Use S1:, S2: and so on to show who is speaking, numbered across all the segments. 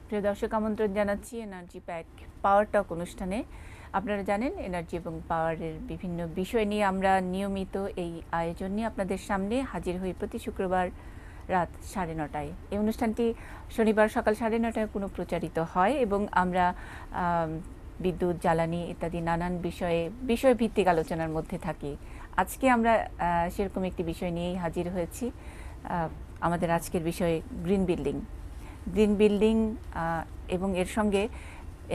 S1: প্রিয় দর্শক, আমন্ত্রণ জানাচ্ছি এনার্জি প্যাক পাওয়ার টক অনুষ্ঠানে। আপনারা জানেন এনার্জি এবং পাওয়ারের বিভিন্ন বিষয় নিয়ে আমরা নিয়মিত এই আয়োজন নিয়ে আপনাদের সামনে হাজির হই প্রতি শুক্রবার রাত 9:30টায়। এই অনুষ্ঠানটি শনিবার সকাল 9:30টায় পুনঃপ্রচারিত হয় এবং আমরা বিদ্যুৎ, জ্বালানি ইত্যাদি নানান বিষয়ভিত্তিক আলোচনার মধ্যে থাকি। আজকে আমরা সেরকম একটি বিষয় নিয়েই হাজির হয়েছি। আমাদের আজকের বিষয় গ্রিন বিল্ডিং। গ্রিন বিল্ডিং এবং এর সঙ্গে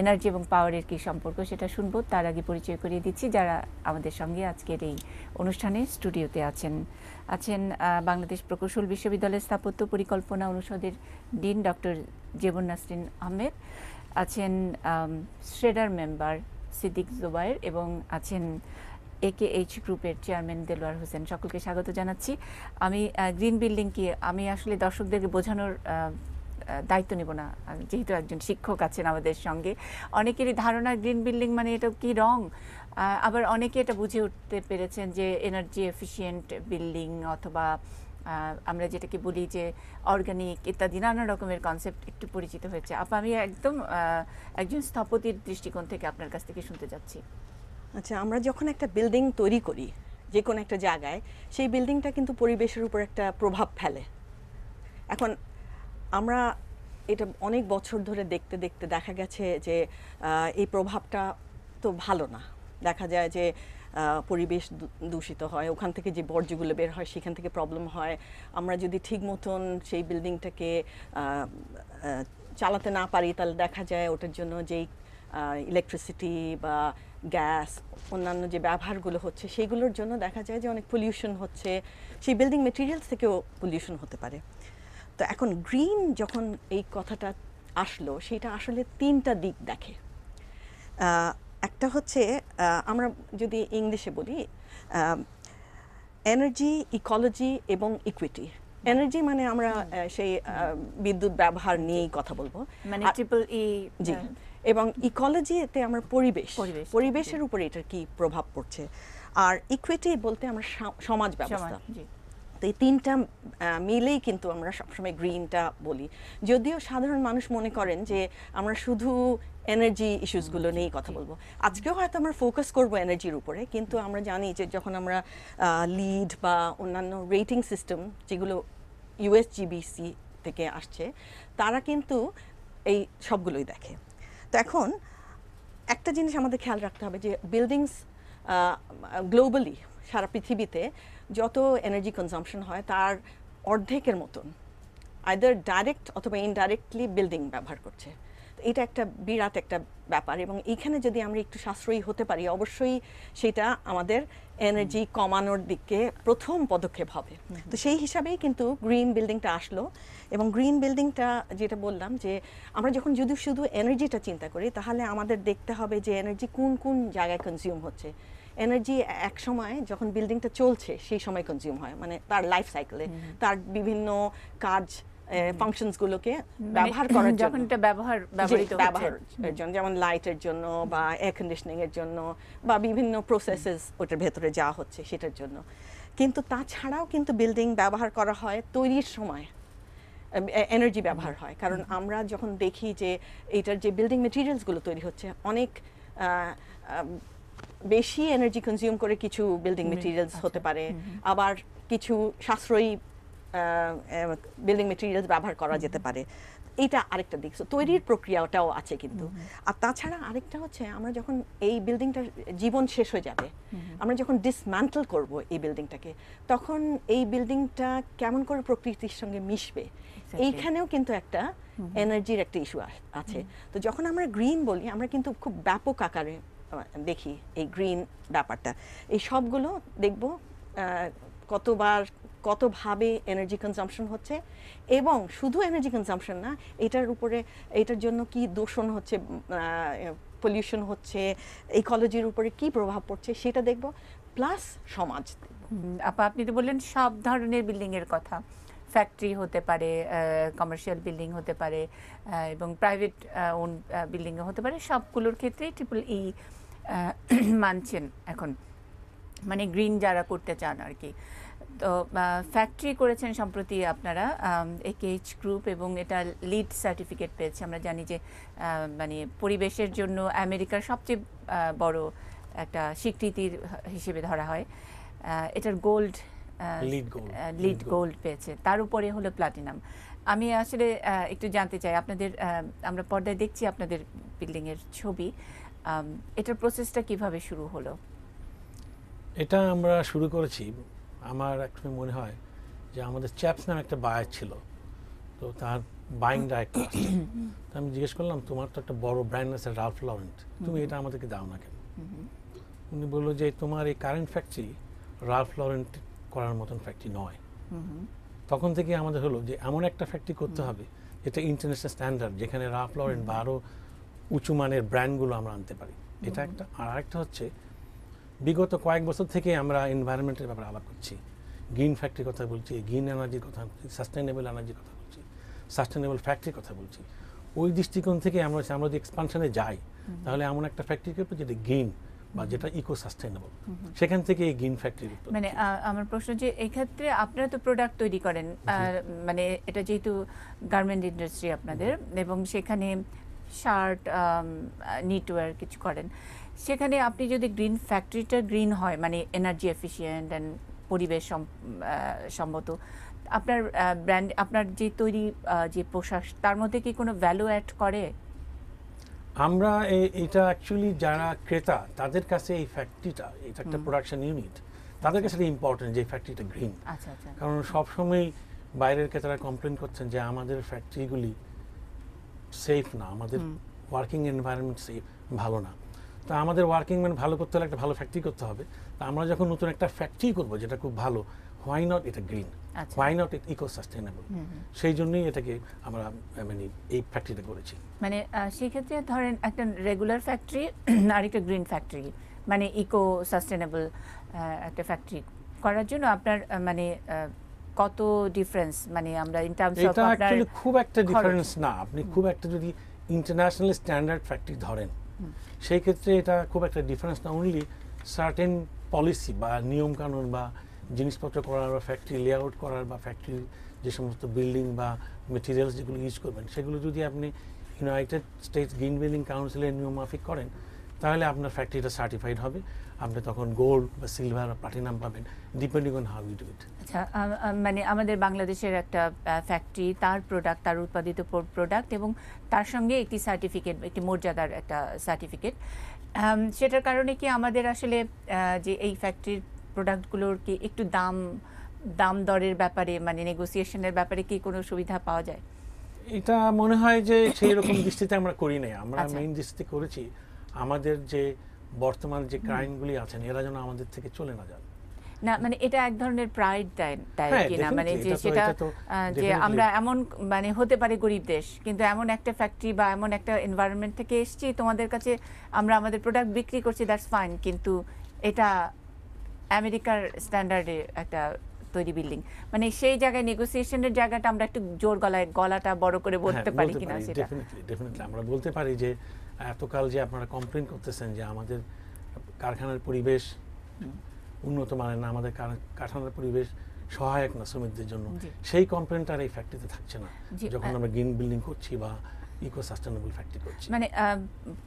S1: এনার্জি এবং পাওয়ারের কী সম্পর্ক সেটা শুনবো। তার আগে পরিচয় করিয়ে দিচ্ছি যারা আমাদের সঙ্গে আজকের এই অনুষ্ঠানে স্টুডিওতে আছেন বাংলাদেশ প্রকৌশল বিশ্ববিদ্যালয়ের স্থাপত্য পরিকল্পনা অনুষদের ডিন ডক্টর জেবুন নাসরিন আহমেদ, আছেন শ্রেডার মেম্বার সিদ্দিক জুবায়ের এবং আছেন AKH গ্রুপের চেয়ারম্যান দেলোয়ার হোসেন। সকলকে স্বাগত জানাচ্ছি। আমি গ্রিন বিল্ডিং কি আমি আসলে দর্শকদেরকে বোঝানোর দায়িত্ব নেব না, যেহেতু একজন শিক্ষক আছেন আমাদের সঙ্গে। অনেকেরই ধারণা গ্রিন বিল্ডিং মানে এটা কি রং, আবার অনেকে এটা বুঝে উঠতে পেরেছেন যে এনার্জি এফিশিয়েন্ট বিল্ডিং অথবা আমরা যেটাকে বলি যে অর্গানিক ইত্যাদি নানা রকমের কনসেপ্ট একটু পরিচিত হয়েছে। আমি একদম একজন স্থপতির দৃষ্টিকোণ থেকে আপনার কাছ থেকে শুনতে যাচ্ছি।
S2: আচ্ছা, আমরা যখন একটা বিল্ডিং তৈরি করি যে কোনো একটা জায়গায়, সেই বিল্ডিংটা কিন্তু পরিবেশের উপর একটা প্রভাব ফেলে। এখন আমরা এটা অনেক বছর ধরে দেখতে দেখতে দেখা গেছে যে এই প্রভাবটা তো ভালো না। দেখা যায় যে পরিবেশ দূষিত হয়, ওখান থেকে যে বর্জ্যগুলো বের হয় সেখান থেকে প্রবলেম হয়। আমরা যদি ঠিক মতন সেই বিল্ডিংটাকে চালাতে না পারি তাহলে দেখা যায় ওটার জন্য যেই ইলেকট্রিসিটি বা গ্যাস অন্যান্য যে ব্যবহারগুলো হচ্ছে সেইগুলোর জন্য দেখা যায় যে অনেক পলিউশন হচ্ছে, সেই বিল্ডিং মেটেরিয়ালস থেকেও পলিউশন হতে পারে। তো এখন গ্রিন যখন এই কথাটা আসলো, সেটা আসলে তিনটা দিক দেখে। একটা হচ্ছে আমরা যদি ইংলিশে বলি এনার্জি, ইকোলজি এবং ইকুইটি। এনার্জি মানে আমরা সেই বিদ্যুৎ ব্যবহার নিয়েই কথা বলবো,
S1: মানে ট্রিপল ই।
S2: জি। এবং ইকোলজিতে আমরা পরিবেশের উপরে এটার কি প্রভাব পড়ছে, আর ইকুইটি বলতে আমরা সমাজ ব্যবস্থা। তো এই তিনটা মিলেই কিন্তু আমরা সবসময় গ্রিনটা বলি। যদিও সাধারণ মানুষ মনে করেন যে আমরা শুধু এনার্জি ইস্যুসগুলো নিয়েই কথা বলবো। আজকেও হয়তো আমরা ফোকাস করবো এনার্জির উপরে, কিন্তু আমরা জানি যে যখন আমরা লিড বা অন্যান্য রেটিং সিস্টেম যেগুলো USGBC থেকে আসছে, তারা কিন্তু এই সবগুলোই দেখে। তো এখন একটা জিনিস আমাদের খেয়াল রাখতে হবে যে বিল্ডিংস গ্লোবালি সারা পৃথিবীতে যত এনার্জি কনজাম্পশন হয় তার অর্ধেকের মতন আইদার ডাইরেক্ট অথবা ইনডাইরেক্টলি বিল্ডিং ব্যবহার করছে। এটা একটা বিরাট একটা ব্যাপার, এবং এইখানে যদি আমরা একটু সাশ্রয়ী হতে পারি অবশ্যই সেটা আমাদের এনার্জি কমানোর দিকে প্রথম পদক্ষেপ হবে। তো সেই হিসাবেই কিন্তু গ্রিন বিল্ডিংটা আসলো। এবং গ্রিন বিল্ডিংটা যেটা বললাম যে আমরা যখন যদি শুধু এনার্জিটা চিন্তা করি তাহলে আমাদের দেখতে হবে যে এনার্জি কোন কোন জায়গায় কনজিউম হচ্ছে। এনার্জি এক সময় যখন বিল্ডিংটা চলছে সেই সময় কনজিউম হয়, মানে তার লাইফ সাইকেলে তার বিভিন্ন কাজ ফাংশনসগুলোকে ব্যবহার করার জন্য, ব্যবহারের জন্য, যেমন লাইটের জন্য বা এয়ার কন্ডিশনিং এর জন্য বা বিভিন্ন প্রসেসেস ওটার ভেতরে যাওয়া হচ্ছে সেটার জন্য। কিন্তু তাছাড়াও কিন্তু বিল্ডিং ব্যবহার করা হয় তৈরির সময়, এনার্জি ব্যবহার হয়। কারণ আমরা যখন দেখি যে এটার যে বিল্ডিং মেটেরিয়ালসগুলো তৈরি হচ্ছে অনেক বেশি এনার্জি কনজিউম করে কিছু বিল্ডিং মেটেরিয়ালস হতে পারে, আবার কিছু সাশ্রয়ী বিল্ডিং মেটেরিয়ালস ব্যবহার করা যেতে পারে। এইটা আরেকটা দিক, তৈরির প্রক্রিয়াটাও আছে কিন্তু। আর তাছাড়া আরেকটা হচ্ছে আমরা যখন এই বিল্ডিংটার জীবন শেষ হয়ে যাবে, আমরা যখন ডিসম্যান্টল করব এই বিল্ডিংটাকে, তখন এই বিল্ডিংটা কেমন করে প্রকৃতির সঙ্গে মিশবে, এইখানেও কিন্তু একটা এনার্জির একটা ইস্যু আছে। তো যখন আমরা গ্রিন বলি আমরা কিন্তু খুব ব্যাপক আকারে দেখি এই গ্রিন ব্যাপারটা। এই সবগুলো দেখব কতভাবে এনার্জি কনজাম্পশন হচ্ছে, এবং শুধু এনার্জি কনজাম্পশন না, এটার জন্য কি দূষণ হচ্ছে, পলিউশন হচ্ছে, ইকোলজির উপরে কি প্রভাব পড়ছে সেটা দেখব, প্লাস সমাজ দেখব।
S1: আপনি তো বললেন সব ধরনের বিল্ডিং এর কথা, ফ্যাক্টরি হতে পারে, কমার্শিয়াল বিল্ডিং হতে পারে এবং প্রাইভেট ওন বিল্ডিং হতে পারে, সবগুলোর ক্ষেত্রেই ট্রিপল ই মানছেন এখন, মানে গ্রিন যারা করতে চান আর কি। তো ফ্যাক্টরি করেছেন সম্প্রতি আপনারা একেএইচ গ্রুপ, এবং এটা লিড সার্টিফিকেট পেয়েছে। আমরা জানি যে মানে পরিবেশের জন্য আমেরিকার সবচেয়ে বড় একটা স্বীকৃতির হিসেবে ধরা হয়। এটার গোল্ড লিড গোল্ড পেয়েছে, তার উপরে হলো প্লাটিনাম। আমি আসলে একটু জানতে চাই আপনাদের, আমরা পর্দায় দেখছি আপনাদের বিল্ডিং এর ছবি, এটার প্রসেসটা কিভাবে শুরু হলো?
S3: এটা আমরা শুরু করেছি, আমার একটু মনে হয় যে আমাদের চ্যাপস নামে একটা বায়ার ছিল, তো তার বাইং ডাইরেক্টর আসছে। তো আমি জিজ্ঞেস করলাম, তোমার তো একটা বড় ব্র্যান্ড আছে রালফ লরেন্ট, তুমি এটা আমাদেরকে দাও না কেন? উনি বললো যে তোমার এই কারেন্ট ফ্যাক্টরি রালফ লরেন্ট করার মতন ফ্যাক্টরি নয়। তখন থেকে আমাদের হলো যে এমন একটা ফ্যাক্টরি করতে হবে যেটা ইন্টারন্যাশনাল স্ট্যান্ডার্ড, যেখানে রালফ লরেন্ট বা আরও উঁচু মানের ব্র্যান্ডগুলো আমরা আনতে পারি। এটা একটা। আর আরেকটা হচ্ছে, বিগত কয়েক বছর থেকে আমরা এনভায়রনমেন্টের ব্যাপারে আলাপ করছি, গ্রিন ফ্যাক্টরির কথা বলছি, গ্রিন এনার্জির কথা বলছি, সাস্টেনেবল এনার্জির কথা বলছি, সাস্টেনেবল ফ্যাক্টরির কথা বলছি। ওই দৃষ্টিকোণ থেকে আমরা যদি এক্সপানশনে যাই, তাহলে এমন একটা ফ্যাক্টরি করবো যেটা গ্রিন বা যেটা ইকো সাস্টেনেবল, সেখান থেকে এই গ্রিন ফ্যাক্টরি।
S1: মানে আমার প্রশ্ন যে এই ক্ষেত্রে আপনারা তো প্রোডাক্ট তৈরি করেন, মানে এটা যেহেতু গার্মেন্ট ইন্ডাস্ট্রি আপনাদের, এবং সেখানে শার্ট, নিটওয়্যার কিছু করেন, সেখানে আপনি যদি গ্রিন ফ্যাক্টরিটা গ্রিন হয়, মানে এনার্জি এফিশিয়েন্ট অ্যান্ড পরিবেশ সম্মত, আপনার ব্র্যান্ড, আপনার যে তৈরি যে পোশাক, তার মধ্যে কি কোনো ভ্যালু অ্যাড করে?
S3: আমরা এটা অ্যাকচুয়ালি যারা ক্রেতা তাদের কাছে এই ফ্যাক্টরিটা, এটা একটা প্রোডাকশন ইউনিট, তাদের কাছে এটা ইম্পর্টেন্ট যে ফ্যাক্টরিটা গ্রিন। কারণ সবসময় বাইরের ক্রেতারা কমপ্লেন করছেন যে আমাদের ফ্যাক্টরিগুলি সেফ না, আমাদের ওয়ার্কিং এনভায়রনমেন্ট সেফ ভালো না। তা আমাদের ওয়ার্কিং ভালো করতে হলে একটা ভালো ফ্যাক্টরি করতে হবে। তা আমরা যখন নতুন একটা ফ্যাক্টরি করবো যেটা খুব ভালো, হোয়াই নট এটা green, why not it eco sustainable, সেই জন্যই এটাকে আমরা মানে এই ফ্যাক্টরিটা করেছি।
S1: মানে সেই ক্ষেত্রে ধরেন একটা রেগুলার ফ্যাক্টরি আর একটা গ্রিন ফ্যাক্টরি, মানে ইকো সাস্টেনেবল একটা ফ্যাক্টরি করার জন্য আপনার মানে কত ডিফারেন্স, মানে আমরা ইন টার্মস অফ,
S3: এটা অ্যাকচুয়ালি খুব একটা ডিফারেন্স না। আপনি খুব একটা যদি ইন্টারন্যাশনাল স্ট্যান্ডার্ড ফ্যাক্টরি ধরেন, সেই ক্ষেত্রে এটা খুব একটা ডিফারেন্স না। অনলি সার্টেন পলিসি বা নিয়মকানুন বা জিনিসপত্র করার বা ফ্যাক্টরি লেআউট করার বা ফ্যাক্টরির যে সমস্ত বিল্ডিং বা মেটেরিয়ালস যেগুলো ইউজ করবেন, সেগুলো যদি আপনি ইউনাইটেড স্টেটস গ্রিন বিল্ডিং কাউন্সিলের নিয়ম মাফিক করেন, তাহলে আপনার ফ্যাক্টরিটা সার্টিফাইড হবে। আপনি তখন গোল্ড বা সিলভার বা প্লাটিনাম পাবেন, depending on how you do it.
S1: আচ্ছা, মানে আমাদের বাংলাদেশের একটা ফ্যাক্টরি, তার প্রোডাক্ট, তার উৎপাদিত প্রোডাক্ট, এবং তার সঙ্গে একটি সার্টিফিকেট, একটি মর্যাদার একটা সার্টিফিকেট, সেটার কারণে কি আমাদের আসলে যে এই ফ্যাক্টরির প্রোডাক্টগুলোর কি একটু দাম দরের ব্যাপারে, মানে নেগোসিয়েশনের ব্যাপারে কি কোনো সুবিধা পাওয়া যায়?
S3: এটা মনে হয় যে সেই রকম দৃষ্টিতে আমরা করি নাই। আমরা মেইন দৃষ্টিতে করেছি আমাদের যে বর্তমান যে ক্রাইমগুলি আছেন, এরা যেন আমাদের থেকে চলে না যান।
S1: না, মানে এটা এক ধরনের প্রাইড দেয় কিনা, মানে যে সেটা যে আমরা এমন, মানে হতে পারে গরিব দেশ, কিন্তু এমন একটা ফ্যাক্টরি বা এমন একটা এনভায়রনমেন্ট থেকে এসেছি, তোমাদের কাছে আমরা আমাদের প্রোডাক্ট বিক্রি করছি, দ্যাটস ফাইন, কিন্তু এটা আমেরিকার স্ট্যান্ডার্ডে একটা তৈরি বিল্ডিং, মানে সেই জায়গায় নেগোসিয়েশনের জায়গাটা আমরা একটু জোর গলাটা বড় করে বলতে পারি কিনা? সেটা
S3: ডেফিনেটলি আমরা বলতে পারি যে এতকাল যে আপনারা কমপ্লেন করতেছেন যে আমাদের কারখানার পরিবেশ উন্নত মানের না, আমাদের কারখানার পরিবেশ সহায়ক না শ্রমিকদের জন্য, সেই কমপ্লেনটা আর এই ফ্যাক্টরিতে থাকছে না যখন আমরা গ্রিন বিল্ডিং করছি বা ইকো সাস্টেনেবল ফ্যাক্টরি করছি।
S1: মানে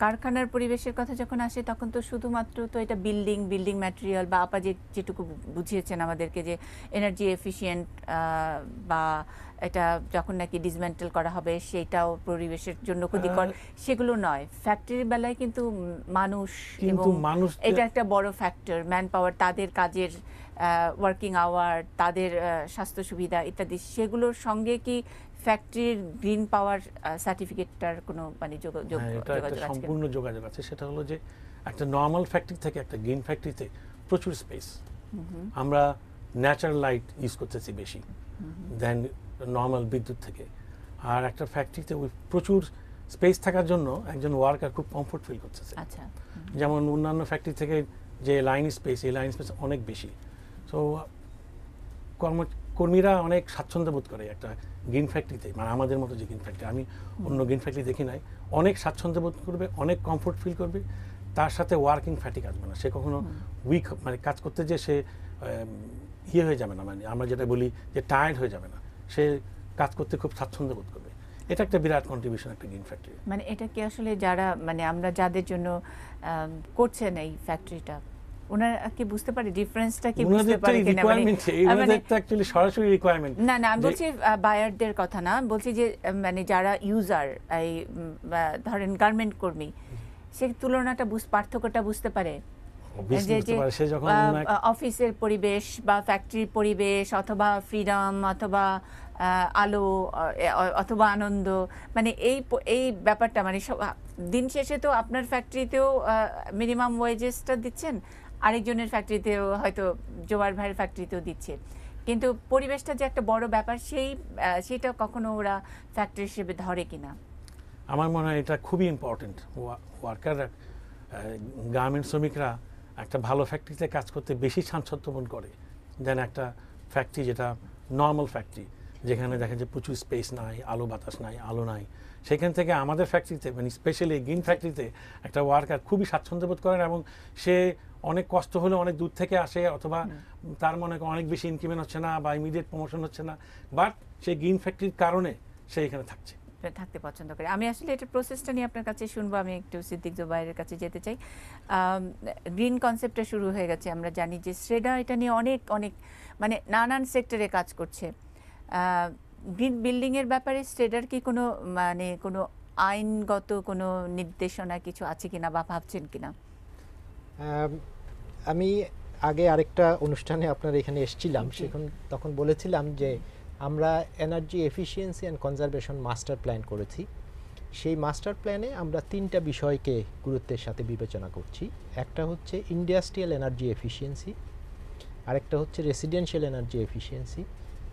S1: কারখানার পরিবেশের কথা যখন আসে, তখন তো শুধুমাত্র তো এটা বিল্ডিং ম্যাটেরিয়াল বা আপা যেটুকু বুঝিয়েছেন আমাদেরকে যে এনার্জি এফিশিয়েন্ট, বা এটা যখন নাকি ডিসমেন্টেল করা হবে সেটাও পরিবেশের জন্য ক্ষতিকর, সেগুলো নয়। ফ্যাক্টরির বেলায় কিন্তু মানুষ, এবং এটা একটা বড় ফ্যাক্টর, ম্যান পাওয়ার, তাদের কাজের ওয়ার্কিং আওয়ার, তাদের স্বাস্থ্য সুবিধা ইত্যাদি, সেগুলোর সঙ্গে কি ফ্যাক্টরির গ্রিন পাওয়ার সার্টিফিকেটটার কোনো মানে যোগাযোগ আছে?
S3: সম্পূর্ণ যোগাযোগ আছে। সেটা হলো যে একটা নর্মাল ফ্যাক্টরি থেকে একটা গ্রিন ফ্যাক্টরিতে প্রচুর স্পেস, আমরা ন্যাচারাল লাইট ইউজ করতেছি বেশি দেন নর্মাল বিদ্যুৎ থেকে। আর একটা ফ্যাক্টরিতে ওই প্রচুর স্পেস থাকার জন্য একজন ওয়ার্কার খুব কমফোর্ট ফিল করতেছে।
S1: আচ্ছা,
S3: যেমন অন্যান্য ফ্যাক্টরি থেকে যে লাইন স্পেস, এই লাইন স্পেস অনেক বেশি, সো কর্মীরা অনেক স্বাচ্ছন্দ্য বোধ করে একটা গ্রিন ফ্যাক্টরিতে, মানে আমাদের মতো যে গ্রিন ফ্যাক্টরি, আমি অন্য গ্রিন ফ্যাক্টরি দেখি নাই, অনেক স্বাচ্ছন্দ্য বোধ করবে, অনেক কমফোর্ট ফিল করবে, তার সাথে ওয়ার্কিং ফ্যাটিক আসবে না, সে কখনো উইক, মানে কাজ করতে যে সে ইয়ে হয়ে যাবে না, মানে আমরা যেটা বলি যে টায়ার্ড হয়ে যাবে না, সে কাজ করতে খুব স্বাচ্ছন্দ্য বোধ করবে। এটা একটা বিরাট কন্ট্রিবিউশন একটা গ্রিন ফ্যাক্টরি।
S1: মানে এটা কি আসলে যারা মানে আমরা যাদের জন্য করছেন এই ফ্যাক্টরিটা, ওনারা কি বুঝতে পারে ডিফারেন্সটা কি বুঝতে পারে কিনা?
S3: মানে তো অ্যাকচুয়ালি সরাসরি রিকোয়ারমেন্ট
S1: না না, আমি বলছি বায়ারদের কথা না, বলছি যে মানে যারা ইউজার, এই ধরেন গার্মেন্ট কর্মী, সে তুলনাটা পার্থক্যটা বুঝতে পারে
S3: সে যখন
S1: অফিসের পরিবেশ বা ফ্যাক্টরির পরিবেশ অথবা ফ্রিডম অথবা আলো অথবা আনন্দ, মানে এই ব্যাপারটা মানে দিন শেষে তো আপনার ফ্যাক্টরিতেও মিনিমাম ওয়েজেসটা দিচ্ছেন, আরেকজনের ফ্যাক্টরিতেও হয়তো জোয়ার ভাইয়ের ফ্যাক্টরিতেও দিচ্ছে, কিন্তু পরিবেশটা যে একটা বড় ব্যাপার সেটা কখনো ওরা ফ্যাক্টরি হিসেবে ধরে কিনা?
S3: আমার মনে হয় এটা খুবই ইম্পর্টেন্ট। ওয়ার্কাররা, গার্মেন্ট শ্রমিকরা একটা ভালো ফ্যাক্টরিতে কাজ করতে বেশি স্বাচ্ছন্দ্য বোধ করে দেন একটা ফ্যাক্টরি যেটা নর্মাল ফ্যাক্টরি, যেখানে দেখা যায় প্রচুর স্পেস নাই, আলো বাতাস নাই, আলো নাই। সেখান থেকে আমাদের ফ্যাক্টরিতে, মানে স্পেশালি গ্রিন ফ্যাক্টরিতে একটা ওয়ার্কার খুবই স্বাচ্ছন্দ্য বোধ করেন, এবং সে অনেক কষ্ট হলে অনেক দূর থেকে আসে, অথবা তার মনে অনেক বেশি ইনক্রিমেন্ট হচ্ছে না বা ইমিডিয়েট প্রমোশন হচ্ছে না, বাট সেই গ্রিন ফ্যাক্টরির কারণে সে এখানে
S1: থাকতে পছন্দ করে। আমি আসলে এটা প্রসেসটা নিয়ে আপনার কাছে শুনবো। আমি একটু সিদ্দিক জুবায়েরের কাছে যেতে চাই। গ্রিন কনসেপ্টটা শুরু হয়ে গেছে, আমরা জানি যে শ্রেডা এটা নিয়ে অনেক অনেক মানে নানান সেক্টরে কাজ করছে। গ্রিন বিল্ডিংয়ের ব্যাপারে শ্রেডার কি কোনো মানে কোনো আইনগত কোনো নির্দেশনা কিছু আছে কিনা বা ভাবছেন কিনা?
S4: আমি আগে আরেকটা অনুষ্ঠানে আপনার এখানে এসেছিলাম, তখন বলেছিলাম যে আমরা energy efficiency and conservation master plan করেছি। সেই মাস্টার প্ল্যানে আমরা 3টা বিষয়কে গুরুত্বের সাথে বিবেচনা করছি। একটা হচ্ছে ইন্ডাস্ট্রিয়াল এনার্জি এফিসিয়েন্সি, আরেকটা হচ্ছে রেসিডেন্সিয়াল এনার্জি এফিসিয়েন্সি,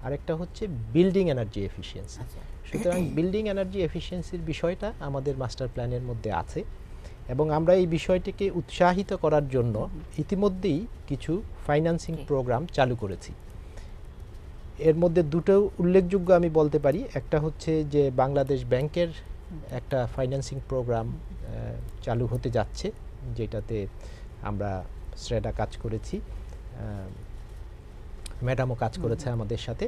S4: আরেকটা হচ্ছে বিল্ডিং এনার্জি এফিসিয়েন্সি। সুতরাং বিল্ডিং এনার্জি এফিসিয়েন্সির বিষয়টা আমাদের মাস্টার প্ল্যানের মধ্যে আছে, এবং আমরা এই বিষয়টিকে উৎসাহিত করার জন্য ইতিমধ্যেই কিছু ফাইন্যান্সিং প্রোগ্রাম চালু করেছি। এর মধ্যে দুটো উল্লেখযোগ্য আমি বলতে পারি। একটা হচ্ছে যে বাংলাদেশ ব্যাংকের একটা ফাইন্যান্সিং প্রোগ্রাম চালু হতে যাচ্ছে, যেটাতে আমরা শ্রেডা কাজ করেছি, ম্যাডামও কাজ করেছে আমাদের সাথে।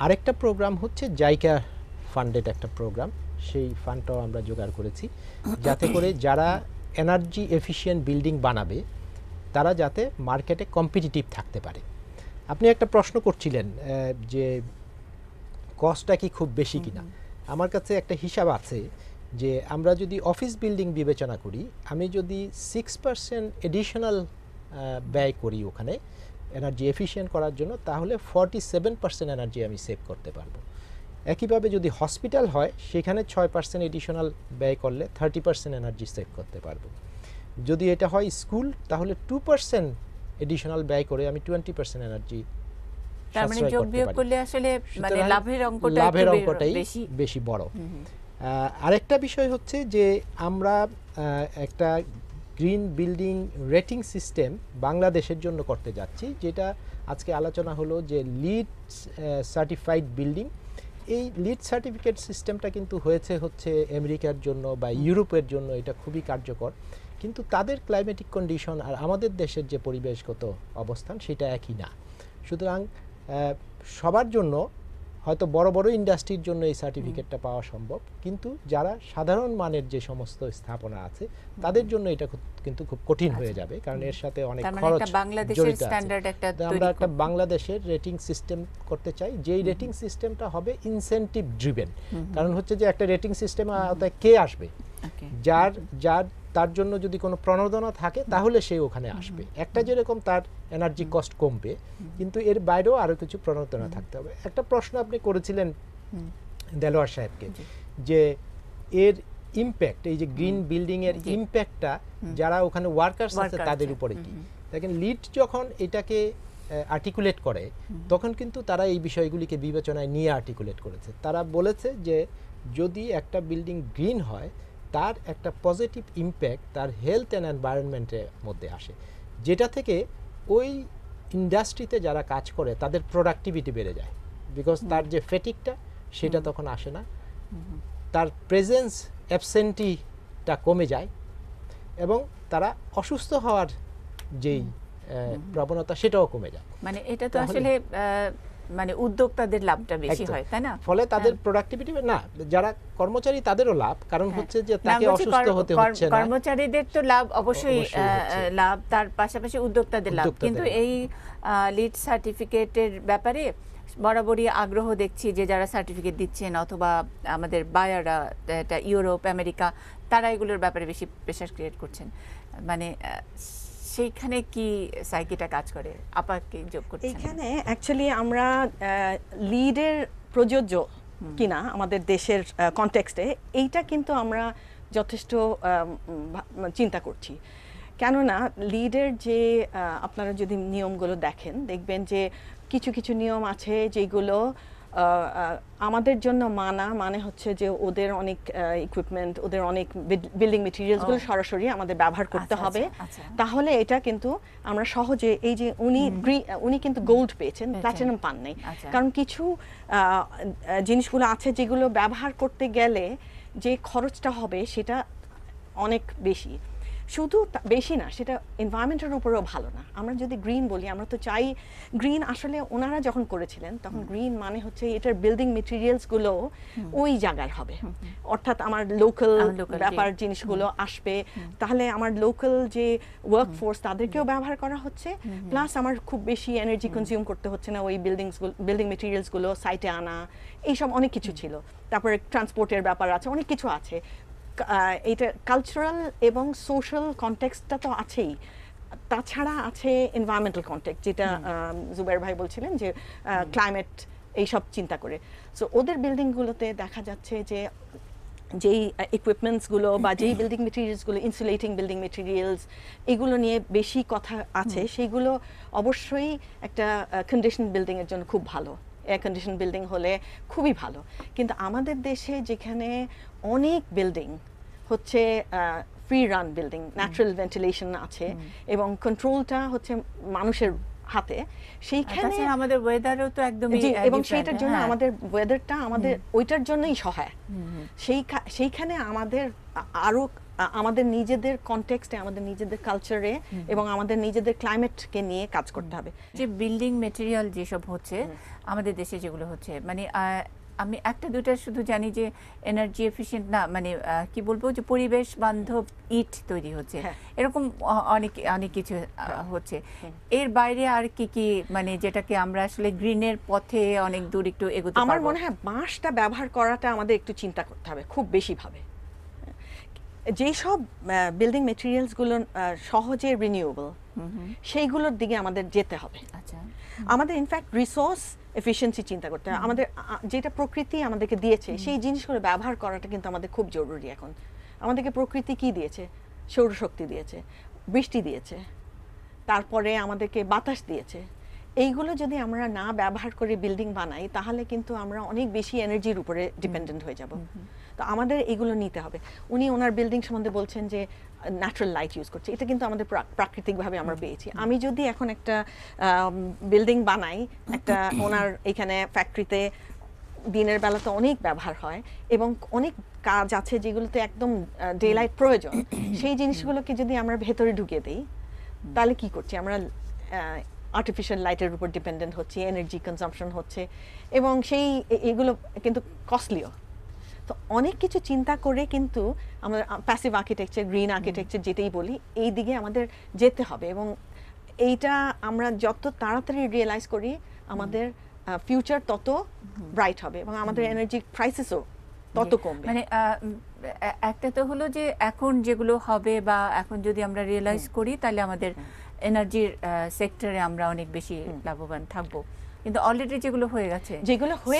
S4: আরেকটা প্রোগ্রাম হচ্ছে জাইকা ফান্ডেড একটা প্রোগ্রাম, সেই ফান্ডটাও আমরা জোগাড় করেছি, যাতে করে যারা এনার্জি এফিশিয়েন্ট বিল্ডিং বানাবে তারা যাতে মার্কেটে কম্পিটিটিভ থাকতে পারে। আপনি একটা প্রশ্ন করছিলেন যে কস্টটা কি খুব বেশি কিনা। আমার কাছে একটা হিসাব আছে যে আমরা যদি অফিস বিল্ডিং বিবেচনা করি, আমি যদি 6% এডিশনাল ব্যয় করি ওখানে এনার্জি এফিশিয়েন্ট করার জন্য, তাহলে 47% এনার্জি আমি সেভ করতে পারবো। একইভাবে যদি হসপিটাল হয়, সেখানে 6% এডিশনাল ব্যয় করলে 30% এনার্জি সেভ করতে পারবো। যদি এটা হয় স্কুল, তাহলে 2% এডিশনাল ব্যয় করে আমি 20% এনার্জি সাশ্রয় করতে পারি।
S1: আসলে মানে লাভের
S4: অঙ্কটাই বেশি বড়। আরেকটা বিষয় হচ্ছে যে আমরা একটা গ্রিন বিল্ডিং রেটিং সিস্টেম বাংলাদেশের জন্য করতে যাচ্ছি, যেটা আজকে আলোচনা হলো যে লিড সার্টিফাইড বিল্ডিং। এই লিড সার্টিফিকেট সিস্টেমটা কিন্তু হচ্ছে আমেরিকার জন্য বা ইউরোপের জন্য এটা খুবই কার্যকর, কিন্তু তাদের ক্লাইমেটিক কন্ডিশন আর আমাদের দেশের যে পরিবেশগত অবস্থান সেটা একই না। সুতরাং সবার জন্য হয়তো বড় বড় ইন্ডাস্ট্রির জন্য এই সার্টিফিকেটটা পাওয়া সম্ভব, কিন্তু যারা সাধারণ মানের যে সমস্ত স্থাপনা আছে তাদের জন্য এটা কিন্তু খুব কঠিন হয়ে যাবে, কারণ এর সাথে অনেক খরচ জড়িত আছে। আমরা একটা বাংলাদেশের রেটিং সিস্টেম করতে চাই, যেই রেটিং সিস্টেমটা হবে ইনসেন্টিভ ড্রিভেন। কারণ হচ্ছে যে একটা রেটিং সিস্টেমে আওতায় কে আসবে, যার তার জন্য যদি কোনো প্রণোদনা থাকে তাহলে সে ওখানে আসবে। একটা যেরকম তার এনার্জি কস্ট কমবে, কিন্তু এর বাইরেও আরো কিছু প্রণোদনা থাকতে হবে। একটা প্রশ্ন আপনি করেছিলেন দেলোয়ার সাহেবকে, যে এর ইমপ্যাক্ট, এই যে গ্রিন বিল্ডিং এর ইমপ্যাক্টটা যারা ওখানে ওয়ার্কার্স আছে তাদের উপরে কি। দেখেন, লিড যখন এটাকে আর্টিকুলেট করে, তখন কিন্তু তারা এই বিষয়গুলিকে বিবেচনায় নিয়ে আর্টিকুলেট করেছে। তারা বলেছে যে যদি একটা বিল্ডিং গ্রিন হয়, তার একটা পজিটিভ ইমপ্যাক্ট তার হেলথ অ্যান্ড এনভায়রনমেন্টের মধ্যে আসে, যেটা থেকে ওই ইন্ডাস্ট্রিতে যারা কাজ করে তাদের প্রোডাক্টিভিটি বেড়ে যায়, বিকজ তার যে ফেটিকটা সেটা তখন আসে না, তার প্রেজেন্স অ্যাবসেন্টিটা কমে যায়, এবং তারা অসুস্থ হওয়ার যেই প্রবণতা সেটাও কমে যায়।
S1: মানে এটা তো আসলে মানে উদ্যোক্তাদের লাভটা বেশি হয়, তাই না?
S4: ফলে তাদের প্রোডাক্টিভিটি না, যারা কর্মচারী তাদেরও লাভ, কারণ হচ্ছে যে তাকে অসুস্থ হতে হচ্ছে না।
S1: কর্মচারীদের তো লাভ অবশ্যই লাভ, তার পাশাপাশি উদ্যোক্তাদের লাভ। কিন্তু এই লিড সার্টিফিকেটের ব্যাপারে বরাবরই আগ্রহ দেখছি যে যারা সার্টিফিকেট দিচ্ছেন অথবা আমাদের বায়াররা, এটা ইউরোপ, আমেরিকা, তারা এগুলোর ব্যাপারে বেশি প্রেসার ক্রিয়েট করছেন। মানে সেইখানে কি সাইকিটা কাজ করে, আপাকে যোগ করছেন?
S2: এখানে অ্যাকচুয়ালি আমরা লিডের প্রযোজ্য কিনা আমাদের দেশের কনটেক্সটে এইটা কিন্তু আমরা যথেষ্ট চিন্তা করছি। কেননা লিডের যে আপনারা যদি নিয়মগুলো দেখবেন যে কিছু কিছু নিয়ম আছে যেগুলো আমাদের জন্য মানে হচ্ছে যে ওদের অনেক ইকুইপমেন্ট, ওদের অনেক বিল্ডিং মেটেরিয়ালসগুলো সরাসরি আমাদের ব্যবহার করতে হবে। তাহলে এটা কিন্তু আমরা সহজে, এই যে উনি কিন্তু গোল্ড পেয়েছেন, প্ল্যাটিনাম পান নাই, কারণ কিছু জিনিসগুলো আছে যেগুলো ব্যবহার করতে গেলে যে খরচটা হবে সেটা অনেক বেশি। শুধু বেশি না, সেটা এনভায়রনমেন্টের উপরেও ভালো না। আমরা যদি গ্রিন বলি, আমরা তো চাই গ্রিন, আসলে ওনারা যখন করেছিলেন তখন গ্রিন মানে হচ্ছে এটার বিল্ডিং মেটেরিয়ালসগুলো ওই জায়গার হবে, অর্থাৎ আমার লোকাল ব্যাপার জিনিসগুলো আসবে, তাহলে আমার লোকাল যে ওয়ার্কফোর্স তাদেরকেও ব্যবহার করা হচ্ছে, প্লাস আমার খুব বেশি এনার্জি কনজিউম করতে হচ্ছে না ওই বিল্ডিং মেটেরিয়ালসগুলো সাইটে আনা, এইসব অনেক কিছু ছিল। তারপরে ট্রান্সপোর্টের ব্যাপার আছে, অনেক কিছু আছে। এটা কালচারাল এবং সোশ্যাল কনটেক্সটটা তো আছেই, তাছাড়া আছে এনভায়রনমেন্টাল কনটেক্সট, যেটা জুবাইর ভাই বলছিলেন যে ক্লাইমেট এইসব চিন্তা করে। সো ওদের বিল্ডিংগুলোতে দেখা যাচ্ছে যে যেই ইকুইপমেন্টসগুলো বা যেই বিল্ডিং মেটেরিয়ালসগুলো, ইনসুলেটিং বিল্ডিং মেটেরিয়ালস, এগুলো নিয়ে বেশি কথা আছে, সেইগুলো অবশ্যই একটা কন্ডিশন বিল্ডিংয়ের জন্য খুব ভালো। এয়ার কন্ডিশন বিল্ডিং হলে খুবই ভালো। কিন্তু আমাদের দেশে যেখানে অনেক বিল্ডিং হচ্ছে free run building, natural ventilation আছে এবং কন্ট্রোলটা হচ্ছে মানুষের হাতে, সেইখানে
S1: আমাদের ওয়েদারও তো একদমই,
S2: এবং সেইটার জন্য আমাদের ওয়েদারটা আমাদের ওইটার জন্যই সহায়। সেইখানে আমাদের আরো আমাদের নিজেদের কনটেক্সটে, আমাদের নিজেদের কালচারে এবং আমাদের নিজেদের ক্লাইমেটকে নিয়ে কাজ করতে হবে।
S1: যে বিল্ডিং মেটেরিয়াল যেসব হচ্ছে আমাদের দেশে, যেগুলো হচ্ছে, মানে আমি একটা দুটা শুধু জানি যে এনার্জি এফিশিয়েন্ট না, মানে কি বলবো, যে পরিবেশ বান্ধব ইট তৈরি হচ্ছে, এরকম অনেক অনেক কিছু হচ্ছে। এর বাইরে আর কি কি, মানে যেটাকে আমরা আসলে গ্রিনের পথে অনেক দূর একটু এগোতে পারবো?
S2: আমার মনে হয় বাঁশটা ব্যবহার করাটা আমাদের একটু চিন্তা করতে হবে খুব বেশি ভাবে। যেসব বিল্ডিং মেটেরিয়ালসগুলো সহজে রিনিউয়েবল, সেইগুলোর দিকে আমাদের যেতে হবে।
S1: আচ্ছা,
S2: আমাদের ইনফ্যাক্ট রিসোর্স এফিশিয়েন্সি চিন্তা করতে হবে। আমাদের যেটা প্রকৃতি আমাদেরকে দিয়েছে সেই জিনিসগুলো ব্যবহার করাটা কিন্তু আমাদের খুব জরুরি। এখন আমাদেরকে প্রকৃতি কি দিয়েছে? সৌরশক্তি দিয়েছে, বৃষ্টি দিয়েছে, তারপরে আমাদেরকে বাতাস দিয়েছে। এইগুলো যদি আমরা না ব্যবহার করে বিল্ডিং বানাই তাহলে কিন্তু আমরা অনেক বেশি এনার্জির উপরে ডিপেন্ডেন্ট হয়ে যাব। তো আমাদের এগুলো নিতে হবে। উনি ওনার বিল্ডিং সম্বন্ধে বলছেন যে ন্যাচারাল লাইট ইউজ করছে, এটা কিন্তু আমাদের প্রাকৃতিকভাবে আমরা পেয়েছি। আমি যদি এখন একটা বিল্ডিং বানাই, একটা ওনার এখানে ফ্যাক্টরিতে দিনের বেলা তো অনেক ব্যবহার হয় এবং অনেক কাজ আছে যেগুলোতে একদম ডে লাইট প্রয়োজন, সেই জিনিসগুলোকে যদি আমরা ভেতরে ঢুকিয়ে দিই তাহলে কি করছি আমরা? আর্টিফিশিয়াল লাইটের উপর ডিপেন্ডেন্ট হচ্ছে, এনার্জি কনজাম্পশন হচ্ছে এবং এগুলো কিন্তু কস্টলিও। তো অনেক কিছু চিন্তা করে কিন্তু আমরা প্যাসিভ আর্কিটেকচার, গ্রিন আর্কিটেকচার যেটাই বলি, এই দিকে আমাদের যেতে হবে এবং এইটা আমরা যত তাড়াতাড়ি রিয়েলাইজ করি আমাদের ফিউচার তত ব্রাইট হবে এবং আমাদের এনার্জি ক্রাইসিসও তত কমবে।
S1: মানে একটা তো হলো যে এখন যেগুলো হবে বা এখন যদি আমরা রিয়েলাইজ করি তাহলে আমাদের এনার্জির সেক্টরে আমরা অনেক বেশি লাভবান থাকবো। কিন্তু অলরেডি যেগুলো হয়ে গেছে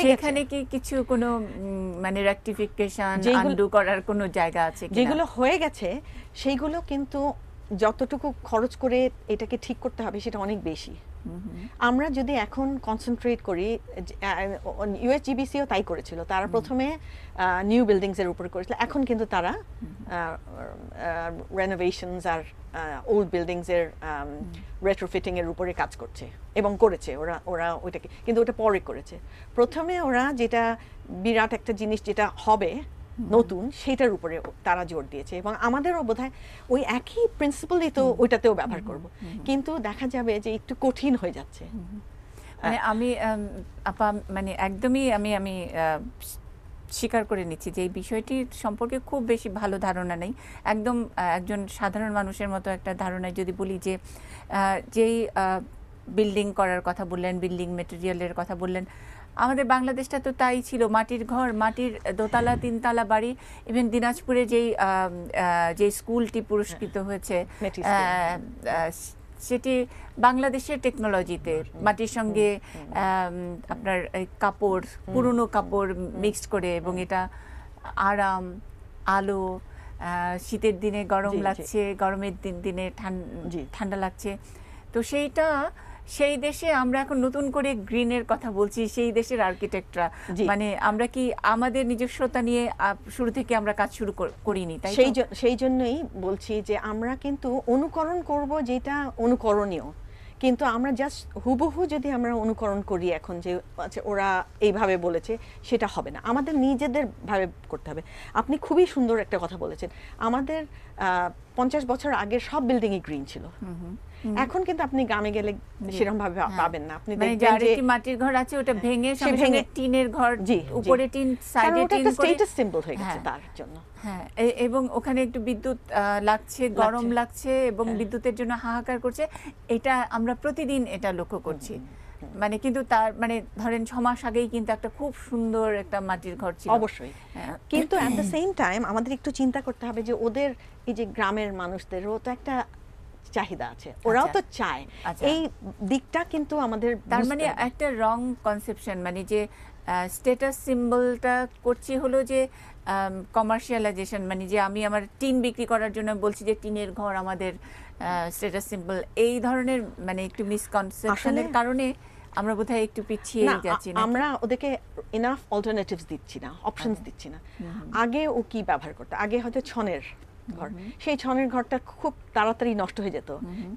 S1: সেখানে কি কিছু কোনো মানে রেকটিফিকেশন, আনডু করার কোনো জায়গা আছে?
S2: যেগুলো হয়ে গেছে সেইগুলো কিন্তু যতটুকু খরচ করে এটাকে ঠিক করতে হবে সেটা অনেক বেশি। আমরা যদি এখন কনসেন্ট্রেট করি, ইউএসজিবিসিও তাই করেছিল, তারা প্রথমে নিউ বিল্ডিংস এর উপর করেছিল, এখন কিন্তু তারা রেনোভেশনস আর ওল্ড বিল্ডিংস এর রেট্রোফিটিং এর উপরে কাজ করছে এবং করেছে ওরা ওইটাকে, কিন্তু ওটা পরে করেছে। প্রথমে ওরা যেটা বিরাট একটা জিনিস যেটা হবে নতুন সেটার উপরে তারা জোর দিয়েছে, এবং আমাদেরও বোধহয় ওই একই প্রিন্সিপালই তো ওইটাতেও ব্যবহার করব, কিন্তু দেখা যাবে যে একটু কঠিন হয়ে যাচ্ছে।
S1: মানে আমি আপা মানে একদমই আমি স্বীকার করে নিচ্ছি যে এই বিষয়টি সম্পর্কে খুব বেশি ভালো ধারণা নেই, একদম একজন সাধারণ মানুষের মতো একটা ধারণায় যদি বলি যে যেই বিল্ডিং করার কথা বললেন, বিল্ডিং মেটেরিয়ালের কথা বললেন, আমাদের বাংলাদেশটা তো তাই ছিল, মাটির ঘর, মাটির দোতলা তিনতলা বাড়ি। ইভেন দিনাজপুরে যে স্কুলটি পুরস্কৃত হয়েছে সেটি বাংলাদেশের টেকনোলজিতে মাটির সঙ্গে আপনার কাপড়, পুরনো কাপড় মিক্সড করে, এবং এটা আরাম, আলো, শীতের দিনে গরম লাগছে, গরমের দিনে ঠান্ডা লাগছে। তো সেই দেশে আমরা এখন নতুন করে গ্রিনের কথা বলছি, সেই দেশের আর্কিটেক্টরা, মানে আমরা কি আমাদের নিজস্বতা নিয়ে শুরু থেকে আমরা কাজ শুরু করিনি, তাই
S2: সেই জন্যই বলছি যে আমরা কিন্তু অনুকরণ করব যেটা অনুকরণীয়, কিন্তু আমরা জাস্ট হুবহু যদি আমরা অনুকরণ করি এখন যে আচ্ছা ওরা এইভাবে বলেছে, সেটা হবে না, আমাদের নিজেদের ভাবে করতে হবে। আপনি খুবই সুন্দর একটা কথা বলেছেন, আমাদের 50 বছর আগে সব বিল্ডিংই গ্রিন ছিল, এখন কিন্তু আপনি গ্রামে গেলে সেরকম ভাবে পাবেন না। আপনি
S1: দেখবেন যে মাটির ঘর আছে ওটা ভেঙে সঙ্গে টিনের ঘর, উপরে টিন, সাইডে টিন করে
S2: স্ট্যাটাস সিম্বল হয়ে গেছে তার জন্য।
S1: হ্যাঁ, এবং ওখানে একটু বিদ্যুৎ লাগছে, গরম লাগছে, এবং বিদ্যুতের জন্য হাহাকার করছে, এটা আমরা প্রতিদিন এটা লক্ষ্য করছি। মানে কিন্তু তার মানে ধরেন 6 মাস আগেই কিন্তু একটা খুব সুন্দর একটা মাটির ঘর ছিল।
S2: অবশ্যই, কিন্তু অ্যাট দ্য সেম টাইম আমাদের একটু চিন্তা করতে হবে যে ওদের এই যে গ্রামের মানুষদেরও তো একটা চাহিদা আছে, ওরাও তো চায়, এই দিকটা কিন্তু আমাদের,
S1: তার মানে একটা রং কনসেপশন, মানে যে স্ট্যাটাস সিম্বলটা করছি হলো যে কমার্শিয়ালাইজেশন, মানে যে আমি আমার টিন বিক্রি করার জন্য বলছি যে টিনের ঘর আমাদের স্ট্যাটাস সিম্বল, এই ধরনের মানে একটু মিসকনসেপশনের কারণে আমরা বোধহয় একটু পিছিয়ে যাচ্ছি না,
S2: আমরা ওদেরকে ইনাফ অল্টারনেটিভস দিচ্ছি না, অপশনস দিচ্ছি না। আগে ও কি ব্যবহার করতে, আগে হয়তো ছনের ঘর, সেই ছনের ঘরটা খুব তাড়াতাড়ি নষ্ট হয়ে যেত,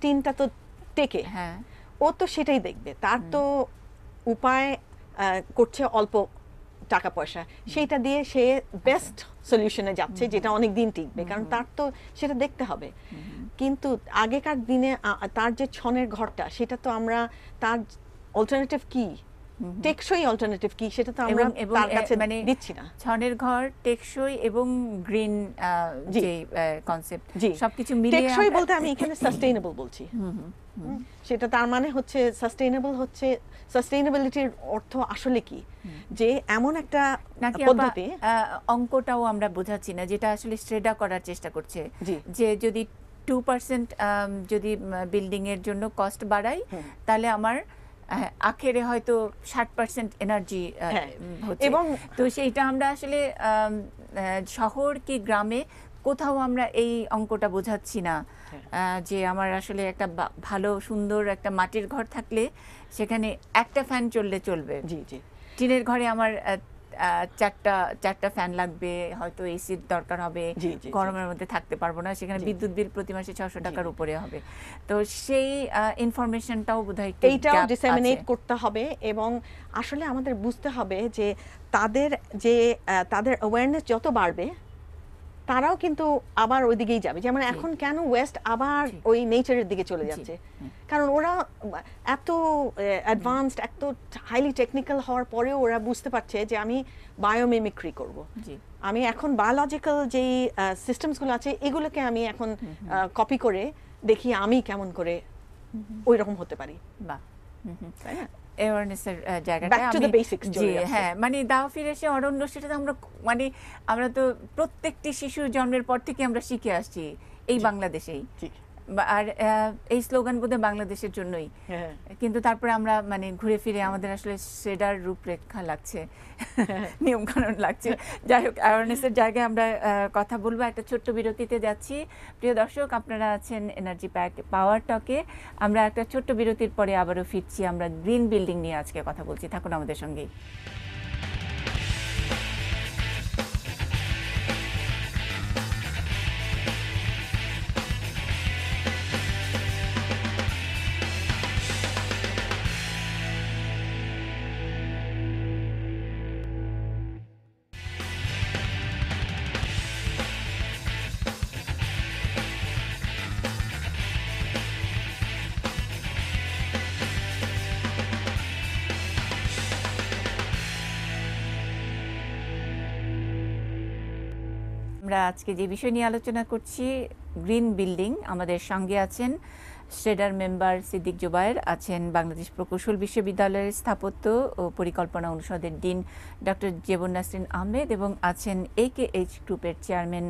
S2: টিনটা তো টেকে, ও তো সেটাই দেখবে, তার তো উপায় করছে অল্প টাকা পয়সা, সেইটা দিয়ে সে বেস্ট সলিউশনে যাচ্ছে যেটা অনেক দিন টিকবে, কারণ তার তো সেটা দেখতে হবে। কিন্তু আগেকার দিনে তার যে ছনের ঘরটা, সেটা তো আমরা তার অল্টারনেটিভ কি, টেকসই অল্টারনেটিভ কি, সেটা তো আমরা তার কাছে মানে দিচ্ছি না।
S1: ছনের ঘর, টেকসই এবং গ্রিন যে কনসেপ্ট, সবকিছু মিলিয়ে
S2: টেকসই বলতে আমি এখানে সাস্টেইনেবল বলছি, সেটা তার মানে হচ্ছে সাস্টেইনেবল, হচ্ছে সাস্টেইনেবিলিটির অর্থ আসলে কি, যে এমন একটা পদ্ধতি,
S1: অঙ্কটাও আমরা বোঝাচ্ছি না, যেটা আসলে শ্রেডা করার চেষ্টা করছে, যে যদি 2% যদি বিল্ডিং এর জন্য কস্ট বাড়াই, তাহলে আমার আখেরে হয়তো 60% এনার্জি হচ্ছে, এবং তো সেইটা আমরা আসলে শহর কি গ্রামে কোথাও আমরা এই অঙ্কটা বোঝাচ্ছি না, যে আমার আসলে একটা ভালো সুন্দর একটা মাটির ঘর থাকলে সেখানে একটা ফ্যান চলবে, টিনের ঘরে আমার চারটা ফ্যান লাগবে, হয়তো এসির দরকার হবে, গরমের মধ্যে থাকতে পারবো না, সেখানে বিদ্যুৎ বিল প্রতি মাসে 600 টাকার উপরে হবে। তো সেই ইনফরমেশনটাও বোধহয়
S2: এইটাও ডিসেমিনেট করতে হবে, এবং আসলে আমাদের বুঝতে হবে যে তাদের অ্যাওয়ারনেস যত বাড়বে তারাও কিন্তু আবার ওই দিকেই যাবে। যেমন এখন কেন ওয়েস্ট আবার ওই নেচারের দিকে চলে যাচ্ছে, কারণ ওরা এত অ্যাডভান্সড, এত হাইলি টেকনিক্যাল হওয়ার পরেও ওরা বুঝতে পারছে যে আমি বায়োমিমিক্রি করব, আমি এখন বায়োলজিক্যাল যেই সিস্টেমসগুলো আছে এগুলোকে আমি এখন কপি করে দেখি আমি কেমন করে ওই রকম হতে পারি। তাই না?
S1: অ্যাওয়ারনেসের জায়গাটা হ্যাঁ, মানে দাও ফিরে এসে অরণ্য, সেটা তো আমরা তো প্রত্যেকটি শিশু জন্মের পর থেকে আমরা শিখে আসছি এই বাংলাদেশেই, আর এই স্লোগান বোধহয় বাংলাদেশের জন্যই, কিন্তু তারপরে আমরা মানে ঘুরে ফিরে আমাদের আসলে সেটার রূপরেখা লাগছে, নিয়ম কানুন লাগছে। যাই হোক, অ্যাওয়ারনেসের জায়গায় আমরা কথা বলবো, একটা ছোট্ট বিরতিতে যাচ্ছি। প্রিয় দর্শক, আপনারা আছেন এনার্জি প্যাক পাওয়ার টকে, আমরা একটা ছোট্ট বিরতির পরে আবারও ফিরছি, আমরা গ্রিন বিল্ডিং নিয়ে আজকে কথা বলছি, থাকুন আমাদের সঙ্গেই। আমরা আজকে যে বিষয় নিয়ে আলোচনা করছি গ্রিন বিল্ডিং। আমাদের সঙ্গে আছেন স্টেডার মেম্বার সিদ্দিক জুবায়ের, আছেন বাংলাদেশ প্রকৌশল বিশ্ববিদ্যালয়ের স্থাপত্য ও পরিকল্পনা অনুষদের ডিন ডক্টর জেবুন নাসরিন আহমেদ এবং আছেন AKH গ্রুপের চেয়ারম্যান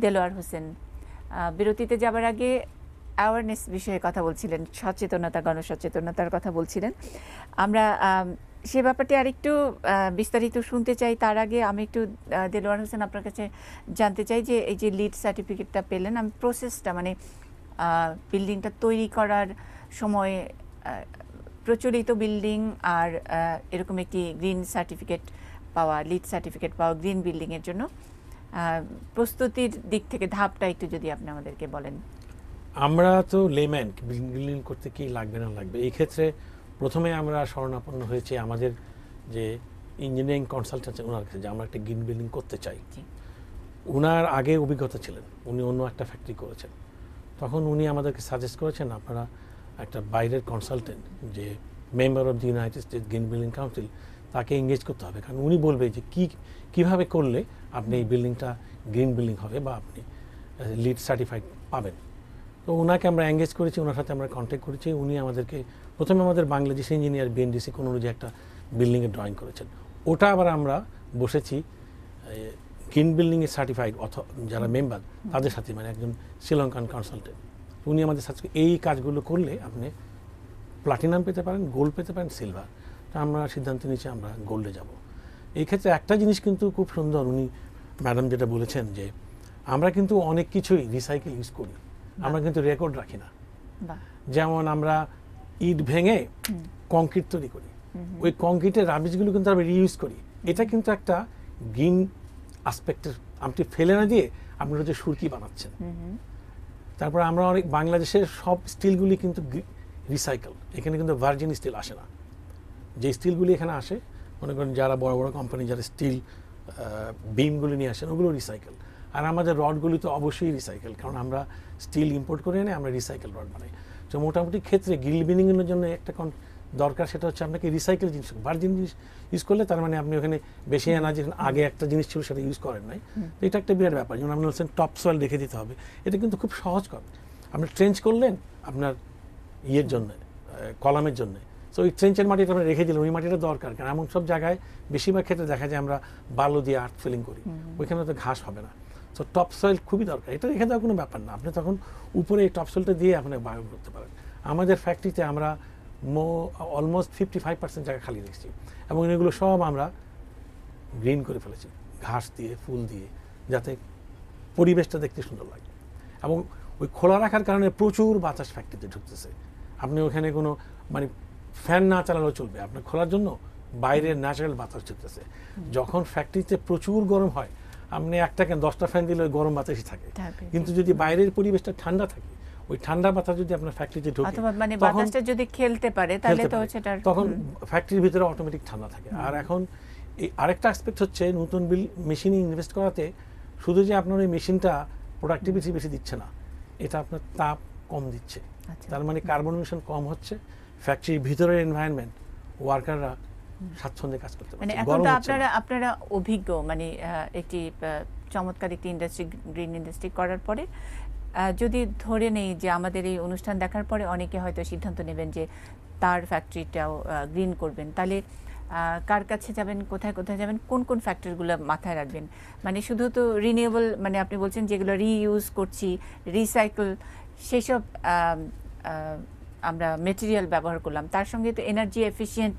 S1: দেলোয়ার হোসেন। বিরতিতে যাবার আগে অ্যাওয়ারনেস বিষয়ে কথা বলছিলেন, সচেতনতা, গণসচেতনতার কথা বলছিলেন। আমরা সে ব্যাপারটি আরেকটু বিস্তারিত শুনতে চাই। তার আগে আমি একটু দেলোয়ার হোসেন আপনার কাছে জানতে চাই যে এই যে লিড সার্টিফিকেটটা পেলেন, আমি প্রসেসটা মানে বিল্ডিংটা তৈরি করার সময় প্রচলিত বিল্ডিং আর এরকম একটি গ্রিন সার্টিফিকেট পাওয়া, লিড সার্টিফিকেট পাওয়া গ্রিন বিল্ডিংয়ের জন্য প্রস্তুতির দিক থেকে ধাপটা একটু যদি আপনি আমাদেরকে বলেন।
S3: আমরা তো লেম্যান, বিল্ডিং করতে কি লাগবে না লাগবে, এই ক্ষেত্রে প্রথমে আমরা শরণাপন্ন হয়েছি আমাদের যে ইঞ্জিনিয়ারিং কনসালটেন্ট ওনার কাছে, যে আমরা একটা গ্রিন বিল্ডিং করতে চাই। ওনার আগে অভিজ্ঞতা ছিলেন, উনি অন্য একটা ফ্যাক্টরি করেছেন। তখন উনি আমাদেরকে সাজেস্ট করেছেন আপনারা একটা বাইরের কনসালটেন্ট যে member of the United states green building council, তাকে এঙ্গেজ করতে হবে, কারণ উনি বলবে যে কীভাবে করলে আপনি এই বিল্ডিংটা গ্রিন বিল্ডিং হবে বা আপনি লিড সার্টিফাইড পাবেন। তো ওনাকে আমরা এঙ্গেজ করেছি, ওনার সাথে আমরা কন্ট্যাক্ট করেছি। উনি আমাদেরকে প্রথমে আমাদের বাংলাদেশ ইঞ্জিনিয়ার BNDC কোন অনুযায়ী একটা বিল্ডিংয়ের ড্রয়িং করেছেন। ওটা আবার আমরা বসেছি গ্রিন বিল্ডিংয়ের সার্টিফাইড যারা মেম্বার তাদের সাথে, মানে একজন শ্রীলঙ্কান কনসালটেন্ট, উনি আমাদের সাথে এই কাজগুলো করলে আপনি প্লাটিনাম পেতে পারেন, গোল্ড পেতে পারেন, সিলভার। তো আমরা সিদ্ধান্ত নিয়েছি আমরা গোল্ডে যাব। এই ক্ষেত্রে একটা জিনিস কিন্তু খুব সুন্দর, উনি ম্যাডাম যেটা বলেছেন যে আমরা কিন্তু অনেক কিছুই রিসাইকেল ইউজ করি, আমরা কিন্তু রেকর্ড রাখি না। যেমন আমরা ইট ভেঙে কংক্রিট তৈরি করি, ওই কংক্রিটের রাবিশগুলো কিন্তু আমরা রিইউজ করি। এটা কিন্তু একটা গ্রিন আসপেক্টের, আপনি ফেলে না দিয়ে আপনারা যে সুরকি বানাচ্ছেন। তারপর আমরা অনেক বাংলাদেশের সব স্টিলগুলি কিন্তু রিসাইকেল, এখানে কিন্তু ভার্জিন স্টিল আসে না। যে স্টিলগুলি এখানে আসে, মনে করেন যারা বড় বড় কোম্পানি যারা স্টিল বিমগুলি নিয়ে আসেন ওগুলো রিসাইকেল। আর আমাদের রডগুলি তো অবশ্যই রিসাইকেল, কারণ আমরা স্টিল ইম্পোর্ট করে এনে আমরা রিসাইকেল রড বানাই। তো মোটামুটি ক্ষেত্রে গ্রিল বিল্ডিংয়ের জন্য একটা দরকার, সেটা হচ্ছে আপনাকে রিসাইকেল জিনিস, ভার্জিন জিনিস ইউজ করলে তার মানে আপনি ওখানে বেশি এনার্জি, আগে একটা জিনিস ছিল সেটা ইউজ করেন নাই। তো এটা একটা বিরাট ব্যাপার। যেমন আপনি বলছেন টপ সয়েল রেখে দিতে হবে, এটা কিন্তু খুব সহজ কাজ। আপনি ট্রেঞ্চ করলেন আপনার ইয়ের জন্য, কলামের জন্য, তো ওই ট্রেঞ্চের মাটিটা আপনি রেখে দিলেন, ওই মাটিটা দরকার। কারণ এমন সব জায়গায় বেশিরভাগ ক্ষেত্রে দেখা যায় আমরা বালু দিয়ে আর্ট ফিলিং করি, ওইখানে তো ঘাস হবে না। তো টপ সয়েল খুবই দরকার, এটা রেখে দেওয়ার কোনো ব্যাপার না। আপনি তখন উপরে এই টপ সয়েলটা দিয়ে আপনি বায়ন করতে পারেন। আমাদের ফ্যাক্টরিতে আমরা অলমোস্ট 55% জায়গা খালি রেখেছি এবং এগুলো সব আমরা গ্রিন করে ফেলেছি ঘাস দিয়ে, ফুল দিয়ে, যাতে পরিবেশটা দেখতে সুন্দর লাগে। এবং ওই খোলা রাখার কারণে প্রচুর বাতাস ফ্যাক্টরিতে ঢুকতেছে। আপনি ওখানে কোনো মানে ফ্যান না চালালেও চলবে, আপনার খোলার জন্য বাইরের ন্যাচারাল বাতাস ঢুকতেছে। যখন ফ্যাক্টরিতে প্রচুর গরম হয়, আপনি 10টা ফ্যান দিলে গরম বাতাসই থাকে, কিন্তু যদি বাইরের পরিবেশটা ঠান্ডা থাকে, ওই ঠান্ডা বাতাস যদি আপনার ফ্যাক্টরিতে ঢোকে,
S1: অথবা মানে বাতাসটা যদি খেলতে পারে তাহলে তো সেটা
S3: তখন ফ্যাক্টরির ভিতরে অটোমেটিক ঠান্ডা থাকে। আর এখন এই আরেকটা অ্যাসপেক্ট হচ্ছে নতুন মেশিনে ইনভেস্ট করাতে শুধু যে আপনার ওই মেশিনটা প্রোডাক্টিভিটি বেশি দিচ্ছে না, এটা আপনার তাপ কম দিচ্ছে। তার মানে কার্বন ইমিশন কম হচ্ছে, ফ্যাক্টরির ভিতরের এনভায়রনমেন্ট ওয়ার্কাররা স্বাচ্ছন্দ্যে কাজ করতে পারছে।
S1: মানে এখন তো আপনারা অভিজ্ঞ, মানে একটি চমৎকার একটি ইন্ডাস্ট্রি, গ্রিন ইন্ডাস্ট্রি করার পরে যদি ধরে নেই যে আমাদের এই অনুষ্ঠান দেখার পরে অনেকে হয়তো সিদ্ধান্ত নেবেন যে তার ফ্যাক্টরিটাও গ্রিন করবেন, তাহলে কার কাছে যাবেন, কোথায় কোথায় যাবেন, কোন কোন ফ্যাক্টরিগুলো মাথায় রাখবেন? মানে শুধু তো রিনিউয়েবল, মানে আপনি বলছেন যেগুলো রিইউজ করছি, রিসাইকেল, সেসব আমরা মেটেরিয়াল ব্যবহার করলাম, তার সঙ্গে তো এনার্জি এফিশিয়েন্ট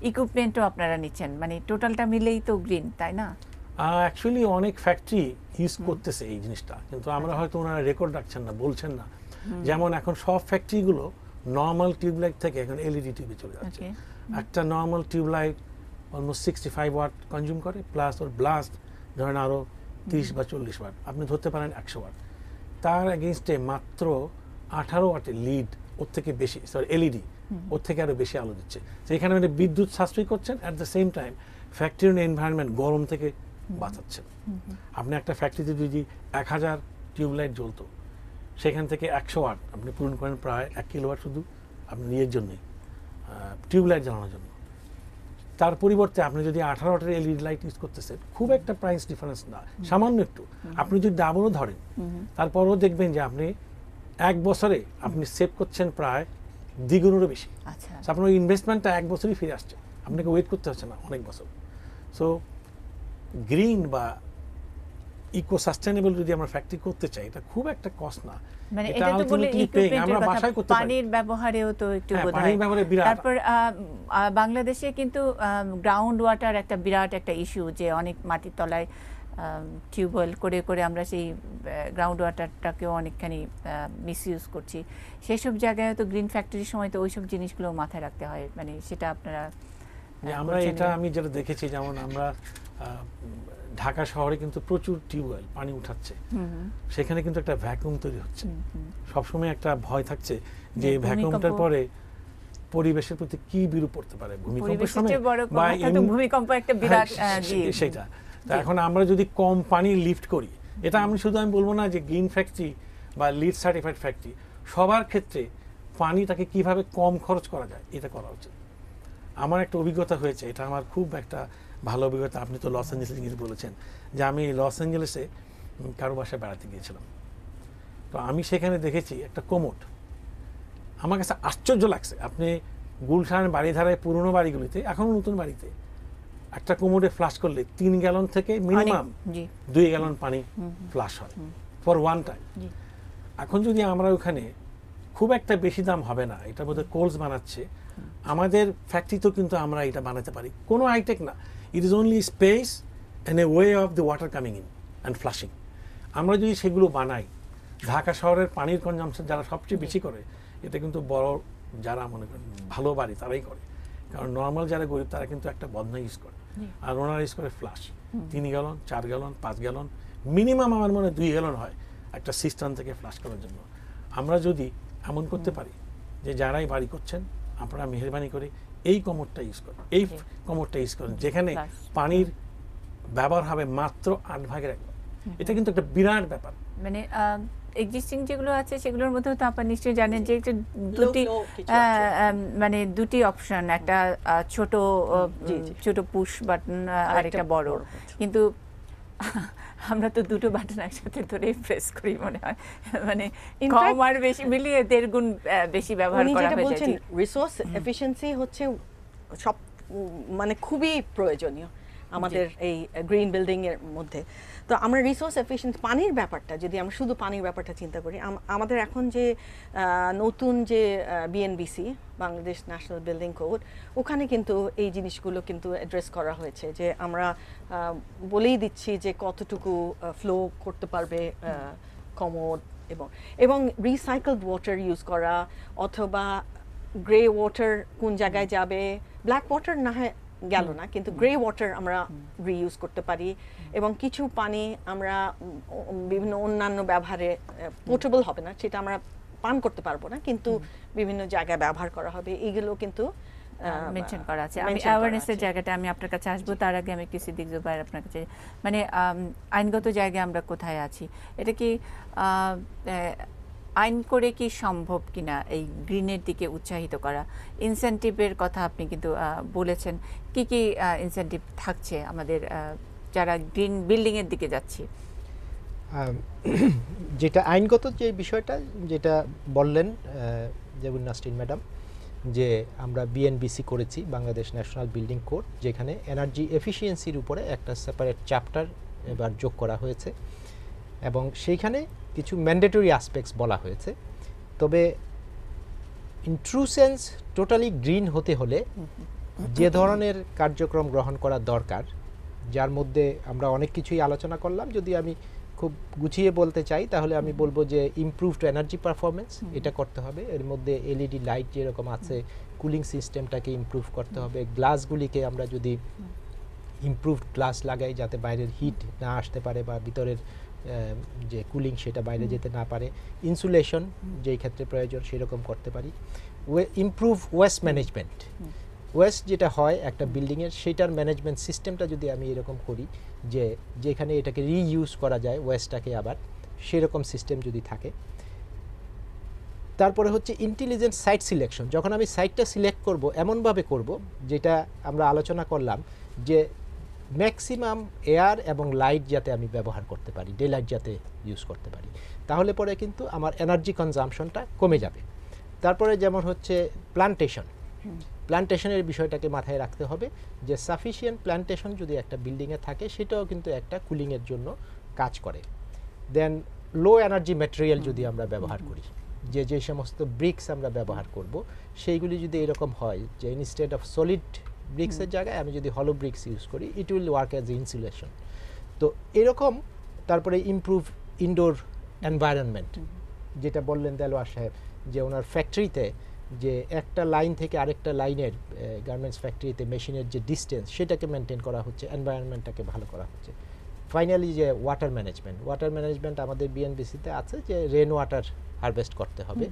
S1: ইকুইপমেন্টও আপনারা নিচ্ছেন, মানে টোটালটা মিলেই তো গ্রিন, তাই না?
S3: অ্যাকচুয়ালি অনেক ফ্যাক্টরি ইউজ করতেছে এই জিনিসটা, কিন্তু আমরা হয়তো ওনারা রেকর্ড রাখছেন না, বলছেন না। যেমন এখন সব ফ্যাক্টরিগুলো নর্মাল টিউবলাইট থেকে এখন এলইডি টিউবে চলে যাচ্ছে। একটা normal tube light almost 65 watt consume করে, প্লাস ওর ব্লাস্ট ধরেন আরও 30 বা 40 ওয়াট, আপনি ধরতে পারেন 100 ওয়াট। তার এগেনস্টে মাত্র 18 ওয়াটের লিড ওর থেকে বেশি, এলইডি ওর থেকে আরও বেশি আলো দিচ্ছে। তো এখানে মানে বিদ্যুৎ সাশ্রয় করছেন, অ্যাট দ্য সেম টাইম ফ্যাক্টরির এনভায়রনমেন্ট গরম থেকে বাঁচাচ্ছেন। আপনি একটা ফ্যাক্টরিতে যদি 1000 টিউবলাইট জ্বলতো, সেখান থেকে 100 ওয়াট আপনি পূরণ করেন প্রায় 1 কিলোওয়াট শুধু আপনার ইয়ের জন্যই, টিউবলাইট জ্বালানোর জন্য। তার পরিবর্তে আপনি যদি 18 ওয়াটের এলইডি লাইট ইউজ করতেছেন, খুব একটা প্রাইস ডিফারেন্স না, সামান্য একটু। আপনি যদি ডাবলও ধরেন, তারপরও দেখবেন যে আপনি 1 বছরে আপনি সেভ করছেন প্রায় দ্বিগুণেরও বেশি।
S1: আচ্ছা,
S3: আপনার ইনভেস্টমেন্টটা 1 বছরই ফিরে আসছে, আপনাকে ওয়েট করতে হচ্ছে না অনেক বছর। সো গ্রিন বা ইকো সাস্টেনেবল যদি আমরা ফ্যাক্টরি করতে চাই, এটা খুব একটা কস্ট না।
S1: মানে এটা তো বলে
S3: আমরা বাসায় করতে পারি।
S1: পানির ব্যবহারেও তো একটু বোধহয়
S3: পানির ব্যবহারে বিরাট।
S1: তারপর বাংলাদেশে কিন্তু গ্রাউন্ড ওয়াটার একটা বিরাট একটা ইস্যু, যে অনেক মাটির তলায় টিউবওয়েল করে করে আমরা সেই গ্রাউন্ড ওয়াটারটাকেও অনেকখানি মিসইউজ করছি। সেসব জায়গায় তো গ্রিন ফ্যাক্টরির সময় তো ওইসব জিনিসগুলো মাথায় রাখতে হয়, মানে সেটা আপনারা
S3: আমরা এটা আমি যেটা দেখেছি, যেমন আমরা ঢাকা শহরে কিন্তু প্রচুর টিউবওয়েল পানি উঠাচ্ছে, সেখানে কিন্তু একটা ভ্যাকুয়াম তৈরি হচ্ছে। সবসময় একটা ভয় থাকছে যে ভ্যাকুয়ামটার পরে পরিবেশের প্রতি কি বিরূপ পড়তে পারে, ভূমিকম্পের সময়
S1: বা ভূমিকম্প একটা বিরাট
S3: সেটা। এখন আমরা যদি কম পানি লিফট করি, এটা আমি বলবো না যে গ্রিন ফ্যাক্টরি বা লিড সার্টিফাইড ফ্যাক্টরি, সবার ক্ষেত্রে পানিটাকে কিভাবে কম খরচ করা যায় এটা করা উচিত। আমার একটা অভিজ্ঞতা হয়েছে, এটা আমার খুব একটা ভালো অভিজ্ঞতা। আপনি তো লস অ্যাঞ্জেলেস জিনিস বলেছেন, যে আমি লস অ্যাঞ্জেলেসে কারো বাসায় বেড়াতে গিয়েছিলাম। তো আমি সেখানে দেখেছি একটা কোমোড, আমার কাছে আশ্চর্য লাগছে। আপনি গুলশান বাড়িধারায় পুরনো বাড়িগুলিতে, এখনো নতুন বাড়িতে একটা কোমোডে ফ্লাশ করলে 3 গ্যালন থেকে মিনিমাম 2 গ্যালন পানি ফ্লাশ হয় ফর ওয়ান টাইম। এখন যদি আমরা ওখানে, খুব একটা বেশি দাম হবে না, এটা বোধহয় কোলস বানাচ্ছে, আমাদের ফ্যাক্টরিতেও কিন্তু আমরা এটা বানাতে পারি, কোনো হাইটেক না। It is only space and a way of the water coming in and flushing. আমরা যদি সেগুলো বানাই, ঢাকা শহরের পানির কনজাম্পশন যারা সবচেয়ে বেশি করে, এটা কিন্তু বড় যারা মনে করেন ভালো বাড়ি তারাই করে, কারণ নর্মাল যারা গরিব তারা কিন্তু একটা বদনা ইউজ করে, আর ওনারা ইউজ করে flush 3 gallon 4 gallon 5 gallon, minimum আমার মনে হয় 2 গ্যালন হয় একটা সিস্টেম থেকে ফ্লাশ করার জন্য। আমরা যদি এমন করতে পারি যে যারাই বাড়ি করছেন, আপনারা মেহরবানি করে এই কমোডটা ইউজ করেন, এই কমোডটা ইউজ করেন, যেখানে পানির ব্যবহার হবে মাত্র 8/1। এটা কিন্তু একটা বিরাট ব্যাপার।
S1: মানে এক্সিস্টিং যেগুলো আছে সেগুলোর মধ্যেও তো আপনারা নিশ্চয়ই জানেন যে দুটি মানে দুটি অপশন, একটা ছোট পুশ বাটন আর একটা বড়, কিন্তু আমরা তো দুটো বাটন একসাথে ধরে প্রেস করি মনে হয়, মানে কম আর বেশি মিলিয়ে 1.5 গুণ বেশি ব্যবহার করা হয়ে যায়।
S2: রিসোর্স এফিশিয়েন্সি হচ্ছে সব মানে খুবই প্রয়োজনীয় আমাদের এই গ্রিন বিল্ডিং এর মধ্যে। তো আমরা রিসোর্স এফিশিয়েন্ট পানির ব্যাপারটা, যদি আমরা শুধু পানির ব্যাপারটা চিন্তা করি, আমাদের এখন যে নতুন যে BNBC Bangladesh national building code, ওখানে কিন্তু এই জিনিসগুলো কিন্তু অ্যাড্রেস করা হয়েছে, যে আমরা বলেই দিচ্ছি যে কতটুকু ফ্লো করতে পারবে কমোড, এবং রিসাইকেলড ওয়াটার ইউজ করা, অথবা গ্রে ওয়াটার কোন জায়গায় যাবে, ব্ল্যাক ওয়াটার না হয় গেল না, কিন্তু গ্রে ওয়াটার আমরা রিইউজ করতে পারি, এবং কিছু পানি আমরা বিভিন্ন অন্যান্য ব্যবহারে, পোর্টেবল হবে না, সেটা আমরা পান করতে পারবো না, কিন্তু বিভিন্ন জায়গায় ব্যবহার করা হবে, এগুলো কিন্তু
S1: মেনশন করা আছে। আমি অ্যাওয়ারনেসের জায়গাটা আমি আপনার কাছে আসবো, তার আগে আমি একটু সিদ্দিক জুবায়ের আপনার কাছে, মানে আইনগত জায়গায় আমরা কোথায় আছি, এটা কি আইন করে কি সম্ভব কিনা এই গ্রিনের দিকে উৎসাহিত করা? ইনসেন্টিভের কথা আপনি কিন্তু বলেছেন, কি কি ইনসেন্টিভ থাকছে আমাদের যারা গ্রিন বিল্ডিং এর দিকে যাচ্ছি?
S4: যেটা আইনগত যে বিষয়টা যেটা বললেন জেবুন নাসরিন ম্যাডাম, যে আমরা বিএনবিসি করেছি, বাংলাদেশ ন্যাশনাল বিল্ডিং কোড, যেখানে এনার্জি এফিসিয়েন্সির উপরে একটা সেপারেট চ্যাপ্টার এবার যোগ করা হয়েছে, এবং সেইখানে কিছু ম্যান্ডেটরি অ্যাসপেক্টস বলা হয়েছে। তবে in true sense totally green হতে হলে যে ধরনের কার্যক্রম গ্রহণ করা দরকার, যার মধ্যে আমরা অনেক কিছুই আলোচনা করলাম, যদি আমি খুব গুছিয়ে বলতে চাই তাহলে আমি বলবো যে ইমপ্রুভড এনার্জি পারফরমেন্স, এটা করতে হবে। এর মধ্যে এলইডি লাইট যেরকম আছে, কুলিং সিস্টেমটাকে ইমপ্রুভ করতে হবে, গ্লাসগুলিকে আমরা যদি ইমপ্রুভড গ্লাস লাগাই যাতে বাইরের হিট না আসতে পারে বা ভিতরের যে কুলিং সেটা বাইরে যেতে না পারে, ইনসুলেশন যেই ক্ষেত্রে প্রয়োজন সেরকম করতে পারি, ইমপ্রুভ ওয়েস্ট ম্যানেজমেন্ট, ওয়েস্ট যেটা হয় একটা বিল্ডিংয়ের সেটার ম্যানেজমেন্ট সিস্টেমটা যদি আমি এরকম করি যে যেখানে এটাকে রিইউজ করা যায় ওয়েস্টটাকে, আবার সেরকম সিস্টেম যদি থাকে, তারপরে হচ্ছে ইন্টেলিজেন্ট সাইট সিলেকশন। যখন আমি সাইটটা সিলেক্ট করব এমনভাবে করব, যেটা আমরা আলোচনা করলাম, যে ম্যাক্সিমাম এয়ার এবং লাইট যাতে আমি ব্যবহার করতে পারি, ডে লাইট যাতে ইউজ করতে পারি, তাহলে পরে কিন্তু আমার এনার্জি কনজাম্পশনটা কমে যাবে। তারপরে যেমন হচ্ছে প্ল্যান্টেশনের বিষয়টাকে মাথায় রাখতে হবে, যে সাফিসিয়েন্ট প্ল্যান্টেশন যদি একটা বিল্ডিংয়ে থাকে সেটাও কিন্তু একটা কুলিংয়ের জন্য কাজ করে। দেন লো এনার্জি ম্যাটেরিয়াল যদি আমরা ব্যবহার করি, যে সমস্ত ব্রিক্স আমরা ব্যবহার করব, সেইগুলি যদি এরকম হয় যে ইনস্টেড অফ সলিড ব্রিক্সের জায়গায় আমি যদি হলো ব্রিক্স ইউজ করি, it will work as insulation. তো এরকম। তারপরে ইমপ্রুভ ইনডোর এনভায়রনমেন্ট, যেটা বললেন দেলোয়ার সাহেব, যে ওনার ফ্যাক্টরিতে যে একটা লাইন থেকে আরেকটা লাইনের গার্মেন্টস ফ্যাক্টরিতে মেশিনের যে ডিস্টেন্স, সেটাকে মেনটেন করা হচ্ছে, এনভায়রনমেন্টটাকে ভালো করা হচ্ছে। ফাইনালি যে ওয়াটার ম্যানেজমেন্ট আমাদের বিএনবিসিতে আছে, যে রেন ওয়াটার হারভেস্ট করতে হবে।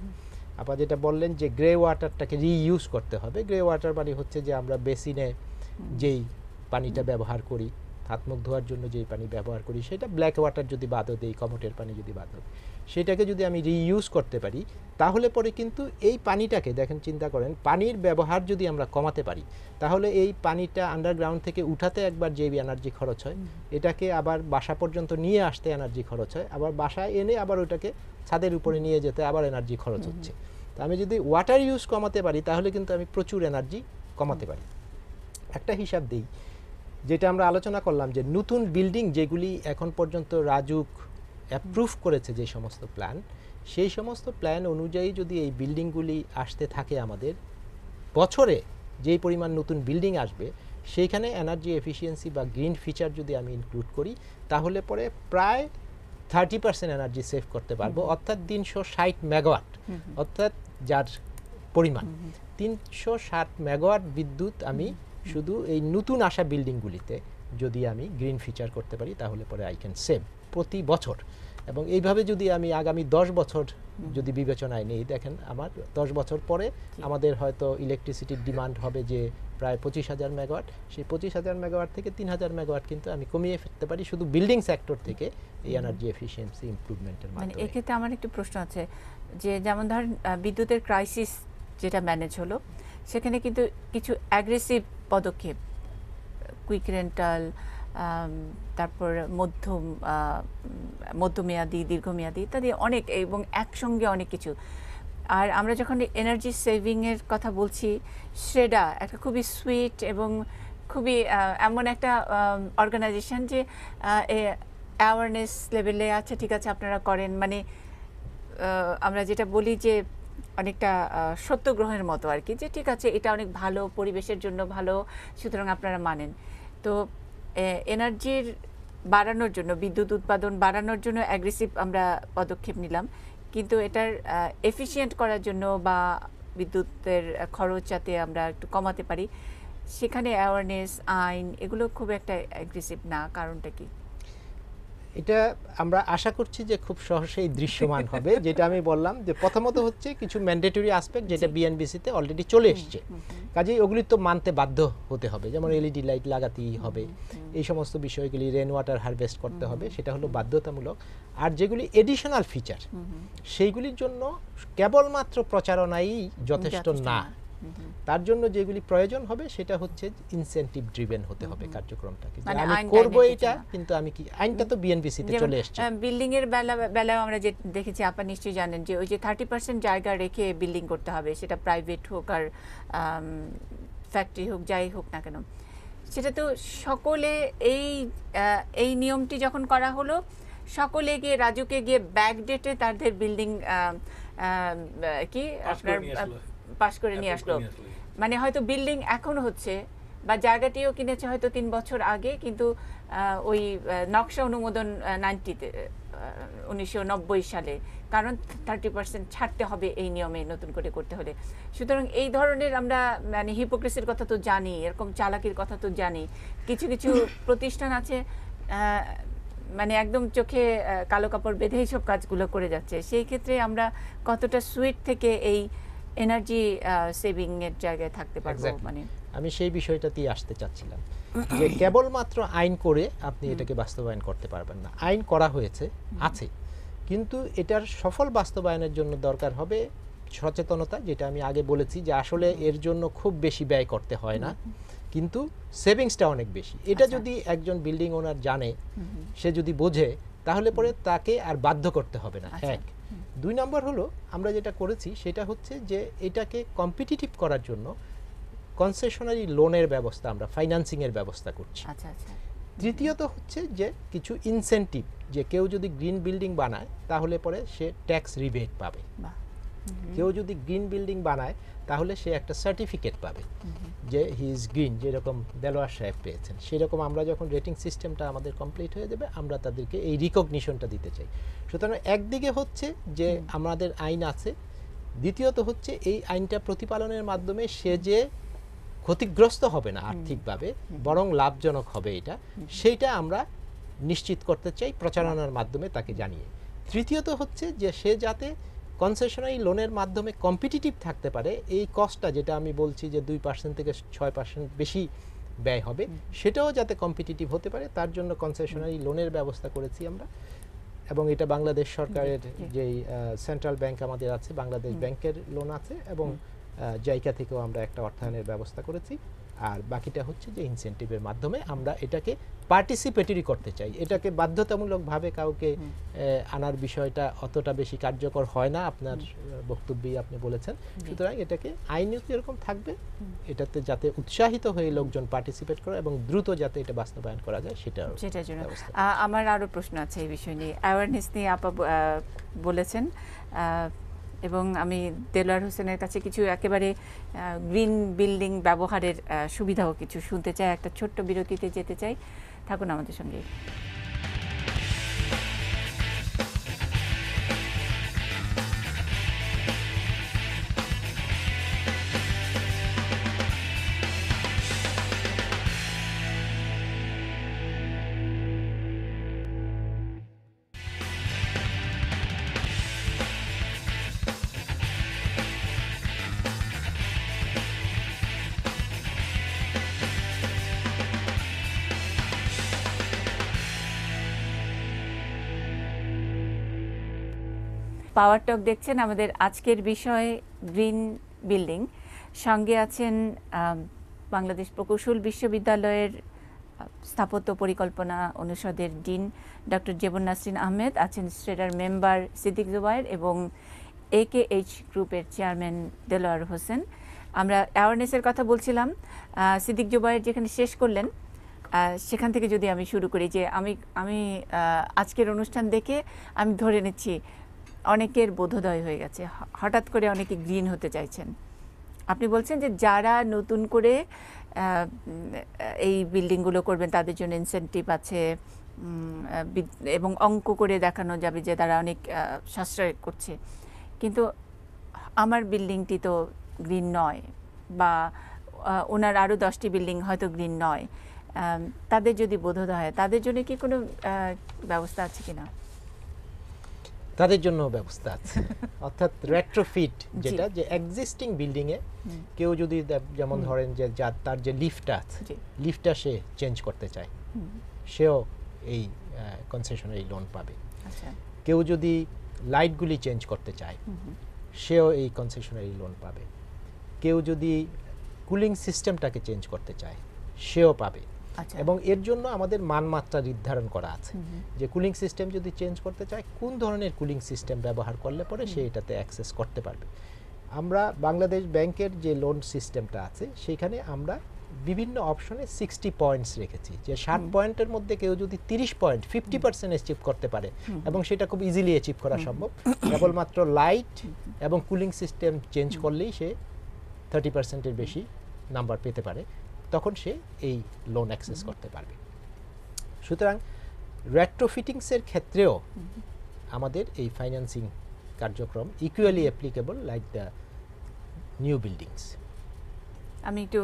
S4: আবার যেটা বললেন যে গ্রে ওয়াটারটাকে রিইউজ করতে হবে। গ্রে ওয়াটার মানে হচ্ছে যে আমরা বেসিনে যেই পানিটা ব্যবহার করি, হাত মুখ ধোয়ার জন্য যেই পানি ব্যবহার করি, সেটা ব্ল্যাক ওয়াটার যদি বাদও দেই, কমোটের পানি যদি বাদও, সেটাকে যদি আমি রিইউজ করতে পারি, তাহলে পরে কিন্তু এই পানিটাকে দেখেন, চিন্তা করেন, পানির ব্যবহার যদি আমরা কমাতে পারি, তাহলে এই পানিটা আন্ডারগ্রাউন্ড থেকে উঠাতে একবার যে এনার্জি খরচ হয়, এটাকে আবার বাসা পর্যন্ত নিয়ে আসতে এনার্জি খরচ হয়, আবার বাসায় এনে আবার ওটাকে ছাদের উপরে নিয়ে যেতে আবার এনার্জি খরচ হচ্ছে। তো আমি যদি ওয়াটার ইউজ কমাতে পারি, তাহলে কিন্তু আমি প্রচুর এনার্জি কমাতে পারি। একটা হিসাব দিই, যেটা আমরা আলোচনা করলাম, যে নতুন বিল্ডিং যেগুলি এখন পর্যন্ত রাজুক অ্যাপ্রুভ করেছে, যে সমস্ত প্ল্যান, সেই সমস্ত প্ল্যান অনুযায়ী যদি এই বিল্ডিংগুলি আসতে থাকে, আমাদের বছরে যেই পরিমাণ নতুন বিল্ডিং আসবে, সেইখানে এনার্জি এফিসিয়েন্সি বা গ্রিন ফিচার যদি আমি ইনক্লুড করি, তাহলে পরে প্রায় 30% এনার্জি সেভ করতে পারবো, অর্থাৎ 360 মেগাওয়াট, অর্থাৎ যার পরিমাণ 360 মেগাওয়াট বিদ্যুৎ আমি শুধু এই নতুন আসা বিল্ডিংগুলিতে যদি আমি গ্রিন ফিচার করতে পারি, তাহলে পরে আই ক্যান সেভ প্রতি বছর। এবং এইভাবে যদি আমি আগামী 10 বছর যদি বিবেচনায় নেই, দেখেন আমার 10 বছর পরে আমাদের হয়তো ইলেকট্রিসিটির ডিমান্ড হবে যে প্রায় 25,000 মেগাওয়াট। সেই 25,000 মেগাওয়াট থেকে 3,000 মেগাওয়াট কিন্তু আমি কমিয়ে ফেলতে পারি শুধু বিল্ডিং সেক্টর থেকে এই এনার্জি এফিসিয়েন্সি ইমপ্রুভমেন্টের মাধ্যমে।
S1: মানে এক্ষেত্রে আমার একটু প্রশ্ন আছে, যে যেমন ধরেন বিদ্যুতের ক্রাইসিস যেটা ম্যানেজ হলো, সেখানে কিন্তু কিছু অ্যাগ্রেসিভ পদক্ষেপ, কুইক রেন্টাল, তারপর মধ্যমেয়াদী, দীর্ঘমেয়াদী ইত্যাদি অনেক, এবং একসঙ্গে অনেক কিছু। আর আমরা যখন এনার্জি সেভিংয়ের কথা বলছি, সেটা একটা খুবই সুইট এবং খুবই এমন একটা অর্গানাইজেশন যে অ্যাওয়ারনেস লেভেলে আছে, ঠিক আছে আপনারা করেন, মানে আমরা যেটা বলি যে অনেকটা সত্যগ্রহের মতো আর কি, যে ঠিক আছে এটা অনেক ভালো, পরিবেশের জন্য ভালো, সুতরাং আপনারা মানেন। তো এনার্জির বাড়ানোর জন্য, বিদ্যুৎ উৎপাদন বাড়ানোর জন্য অ্যাগ্রেসিভ আমরা পদক্ষেপ নিলাম, কিন্তু এটার এফিশিয়েন্ট করার জন্য বা বিদ্যুতের খরচ যাতে আমরা একটু কমাতে পারি, সেখানে অ্যাওয়ারনেস, আইন, এগুলো খুব একটা অ্যাগ্রেসিভ না। কারণটা কি?
S4: এটা আমরা আশা করছি যে খুব সহজেই দৃশ্যমান হবে। যেটা আমি বললাম, যে প্রথমত হচ্ছে কিছু ম্যান্ডেটরি অ্যাসপেক্ট যেটা বিএনবিসিতে অলরেডি চলে এসছে, কাজেই ওগুলি তো মানতে বাধ্য হতে হবে। যেমন এলইডি লাইট লাগাতেই হবে, এই সমস্ত বিষয়গুলি, রেন ওয়াটার হারভেস্ট করতে হবে, সেটা হলো বাধ্যতামূলক। আর যেগুলি এডিশনাল ফিচার, সেইগুলির জন্য কেবলমাত্র প্রচারণাই যথেষ্ট না। তার জন্য যেগুলি প্রয়োজন হবে সেটা হচ্ছে ইনসেন্টিভ ড্রিভেন হতে হবে কার্যক্রমটাকে, যে আমি করব এটা, কিন্তু আমি কি, আইনটা তো বিএনবিসিতে চলে এসেছে।
S1: বিল্ডিং এর বেলায় আমরা যে দেখেছি, আপনারা নিশ্চয়ই জানেন, যে ওই যে 30% জায়গা রেখে বিল্ডিং করতে হবে, সেটা প্রাইভেট হোক আর ফ্যাক্টরি হোক, যাই হোক না কেন, সেটা তো সকলে এই নিয়মটি যখন করা হলো, সকলে গিয়ে রাজুকে গিয়ে ব্যাকডেটে তাদের বিল্ডিং কি আপনার পাস করে নিয়ে আসলো। মানে হয়তো বিল্ডিং এখন হচ্ছে বা জায়গাটিও কিনেছে হয়তো 3 বছর আগে, কিন্তু ওই নকশা অনুমোদন 1990 সালে, কারণ 30% ছাড়তে হবে এই নিয়মে নতুন করে করতে হলে। সুতরাং এই ধরনের আমরা মানে হিপোক্রেসির কথা তো জানি, এরকম চালাকির কথা তো জানি। কিছু কিছু প্রতিষ্ঠান আছে মানে একদম চোখে কালো কাপড় বেঁধে সব কাজগুলো করে যাচ্ছে। সেই ক্ষেত্রে আমরা কতটা সুইট থেকে এই এনার্জি সেভিং এর জায়গায় থাকতে পারবো? মানে
S4: আমি সেই বিষয়টাতেই আসতে চাচ্ছিলাম, যে কেবলমাত্র আইন করে আপনি এটাকে বাস্তবায়ন করতে পারবেন না। আইন করা হয়েছে, আছে, কিন্তু এটার সফল বাস্তবায়নের জন্য দরকার হবে সচেতনতা, যেটা আমি আগে বলেছি যে আসলে এর জন্য খুব বেশি ব্যয় করতে হয় না, কিন্তু সেভিংসটা অনেক বেশি। এটা যদি একজন বিল্ডিং ওনার জানে, সে যদি বোঝে, তাহলে পরে তাকে আর বাধ্য করতে হবে না। এক। 2 নম্বর হলো আমরা যেটা করেছি সেটা হচ্ছে যে এটাকে কম্পিটিটিভ করার জন্য কনসেশনারি লোনের ব্যবস্থা, আমরা ফাইন্যান্সিং এর ব্যবস্থা করছি। তৃতীয়ত হচ্ছে যে কিছু ইনসেন্টিভ, যে কেউ যদি গ্রিন বিল্ডিং বানায় তাহলে পরে সে ট্যাক্স রিবেট পাবে, কেউ যদি গ্রিন বিল্ডিং বানায় তাহলে সে একটা সার্টিফিকেট পাবে যে হি ইজ গ্রিন, যেরকম দেলোয়ার সাহেব পেয়েছেন। সেরকম আমরা যখন রেটিং সিস্টেমটা আমাদের কমপ্লিট হয়ে যাবে, আমরা তাদেরকে এই রিকগনিশনটা দিতে চাই। সুতরাং একদিকে হচ্ছে যে আমাদের আইন আছে, দ্বিতীয়ত হচ্ছে এই আইনটা প্রতিপালনের মাধ্যমে সে যে ক্ষতিগ্রস্ত হবে না আর্থিকভাবে, বরং লাভজনক হবে, সেইটা আমরা নিশ্চিত করতে চাই প্রচারণার মাধ্যমে তাকে জানিয়ে। তৃতীয়ত হচ্ছে যে সে যাতে কনসেশনারি লোনের মাধ্যমে কম্পিটিটিভ থাকতে পারে, এই কস্টটা যেটা আমি বলছি যে 2% থেকে 6% বেশি ব্যয় হবে, সেটাও যাতে কম্পিটিটিভ হতে পারে, তার জন্য কনসেশনারি লোনের ব্যবস্থা করেছি আমরা। এবং এটা বাংলাদেশ সরকারের যেই সেন্ট্রাল ব্যাংক আমাদের আছে, বাংলাদেশ ব্যাংকের লোন আছে, এবং জাইকা থেকেও আমরা একটা অর্থায়নের ব্যবস্থা করেছি। আর বাকিটা হচ্ছে যে ইনসেন্টিভের মাধ্যমে আমরা এটাকে পার্টিসিপেটরি করতে চাই। এটাকে বাধ্যতামূলকভাবে কাউকে আনার বিষয়টা অতটা বেশি কার্যকর হয় না, আপনার বক্তব্যেই আপনি বলেছেন। সুতরাং এটাকে আইনও এরকম থাকবে, এটাতে যাতে উৎসাহিত হয়ে লোকজন পার্টিসিপেট করে এবং দ্রুত যাতে এটা বাস্তবায়ন করা যায় সেটার জন্য।
S1: আমার আরও প্রশ্ন আছে এই বিষয় নিয়ে, অ্যাওয়ারনেস নিয়ে আপা বলেছেন, এবং আমি দেলোয়ার হোসেনের কাছে কিছু একেবারে গ্রিন বিল্ডিং ব্যবহারের সুবিধাও কিছু শুনতে চাই। একটা ছোট্ট বিরতিতে যেতে চাই, থাকুন আমাদের সঙ্গে। পাওয়ার টক দেখছেন, আমাদের আজকের বিষয় গ্রিন বিল্ডিং। সঙ্গে আছেন বাংলাদেশ প্রকৌশল বিশ্ববিদ্যালয়ের স্থাপত্য পরিকল্পনা অনুষদের ডিন ডক্টর জেবুন নাসরিন আহমেদ, আছেন স্ট্রেডার মেম্বার সিদ্দিক জুবায়ের এবং AKH গ্রুপের চেয়ারম্যান দেলোয়ার হোসেন। আমরা অ্যাওয়ারনেসের কথা বলছিলাম, সিদ্দিক জুবায়ের যেখানে শেষ করলেন সেখান থেকে যদি আমি শুরু করি, যে আমি আজকের অনুষ্ঠান দেখে আমি ধরে নিচ্ছি অনেকের বোধোদয় হয়ে গেছে, হঠাৎ করে অনেকে গ্রিন হতে চাইছেন। আপনি বলছেন যে যারা নতুন করে এই বিল্ডিংগুলো করবেন তাদের জন্য ইনসেন্টিভ আছে, এবং অঙ্ক করে দেখানো যাবে যে তারা অনেক সাশ্রয় করছে, কিন্তু আমার বিল্ডিংটি তো গ্রিন নয়, বা ওনার আরও 10টি বিল্ডিং হয়তো গ্রিন নয়, তাদের যদি বোধোদয় হয়, তাদের জন্য কি কোনো ব্যবস্থা আছে কিনা?
S4: তাদের জন্য ব্যবস্থা আছে, অর্থাৎ রেট্রোফিট, যেটা যে এক্সিস্টিং বিল্ডিং এ কেউ যদি যেমন ধরেন যে তার যে লিফটটা আছে, লিফটটা সে চেঞ্জ করতে চায়, সেও এই কনসেশনারি লোন পাবে। কেউ যদি লাইটগুলি চেঞ্জ করতে চায়, সেও এই কনসেশনারি লোন পাবে। কেউ যদি কুলিং সিস্টেমটাকে চেঞ্জ করতে চায়, সেও পাবে। এবং এর জন্য আমাদের মানমাত্রা নির্ধারণ করা আছে, যে কুলিং সিস্টেম যদি চেঞ্জ করতে চায়, কোন ধরনের কুলিং সিস্টেম ব্যবহার করলে পরে সে এটাতে অ্যাক্সেস করতে পারবে। আমরা বাংলাদেশ ব্যাংকের যে লোন সিস্টেমটা আছে, সেখানে আমরা বিভিন্ন অপশনে 60 পয়েন্টস রেখেছি, যে 60 পয়েন্টের মধ্যে কেউ যদি 30 পয়েন্ট 50% অ্যাচিভ করতে পারে, এবং সেটা খুব ইজিলি অ্যাচিভ করা সম্ভব, কেবলমাত্র লাইট এবং কুলিং সিস্টেম চেঞ্জ করলেই সে 30%-এর বেশি নাম্বার পেতে পারে, তখন সে এই লোন অ্যাক্সেস করতে পারবে। সুতরাং রেট্রোফিটিংসের ক্ষেত্রেও আমাদের এই ফাইন্যান্সিং কার্যক্রম equally applicable like the new buildings.
S1: আমি একটু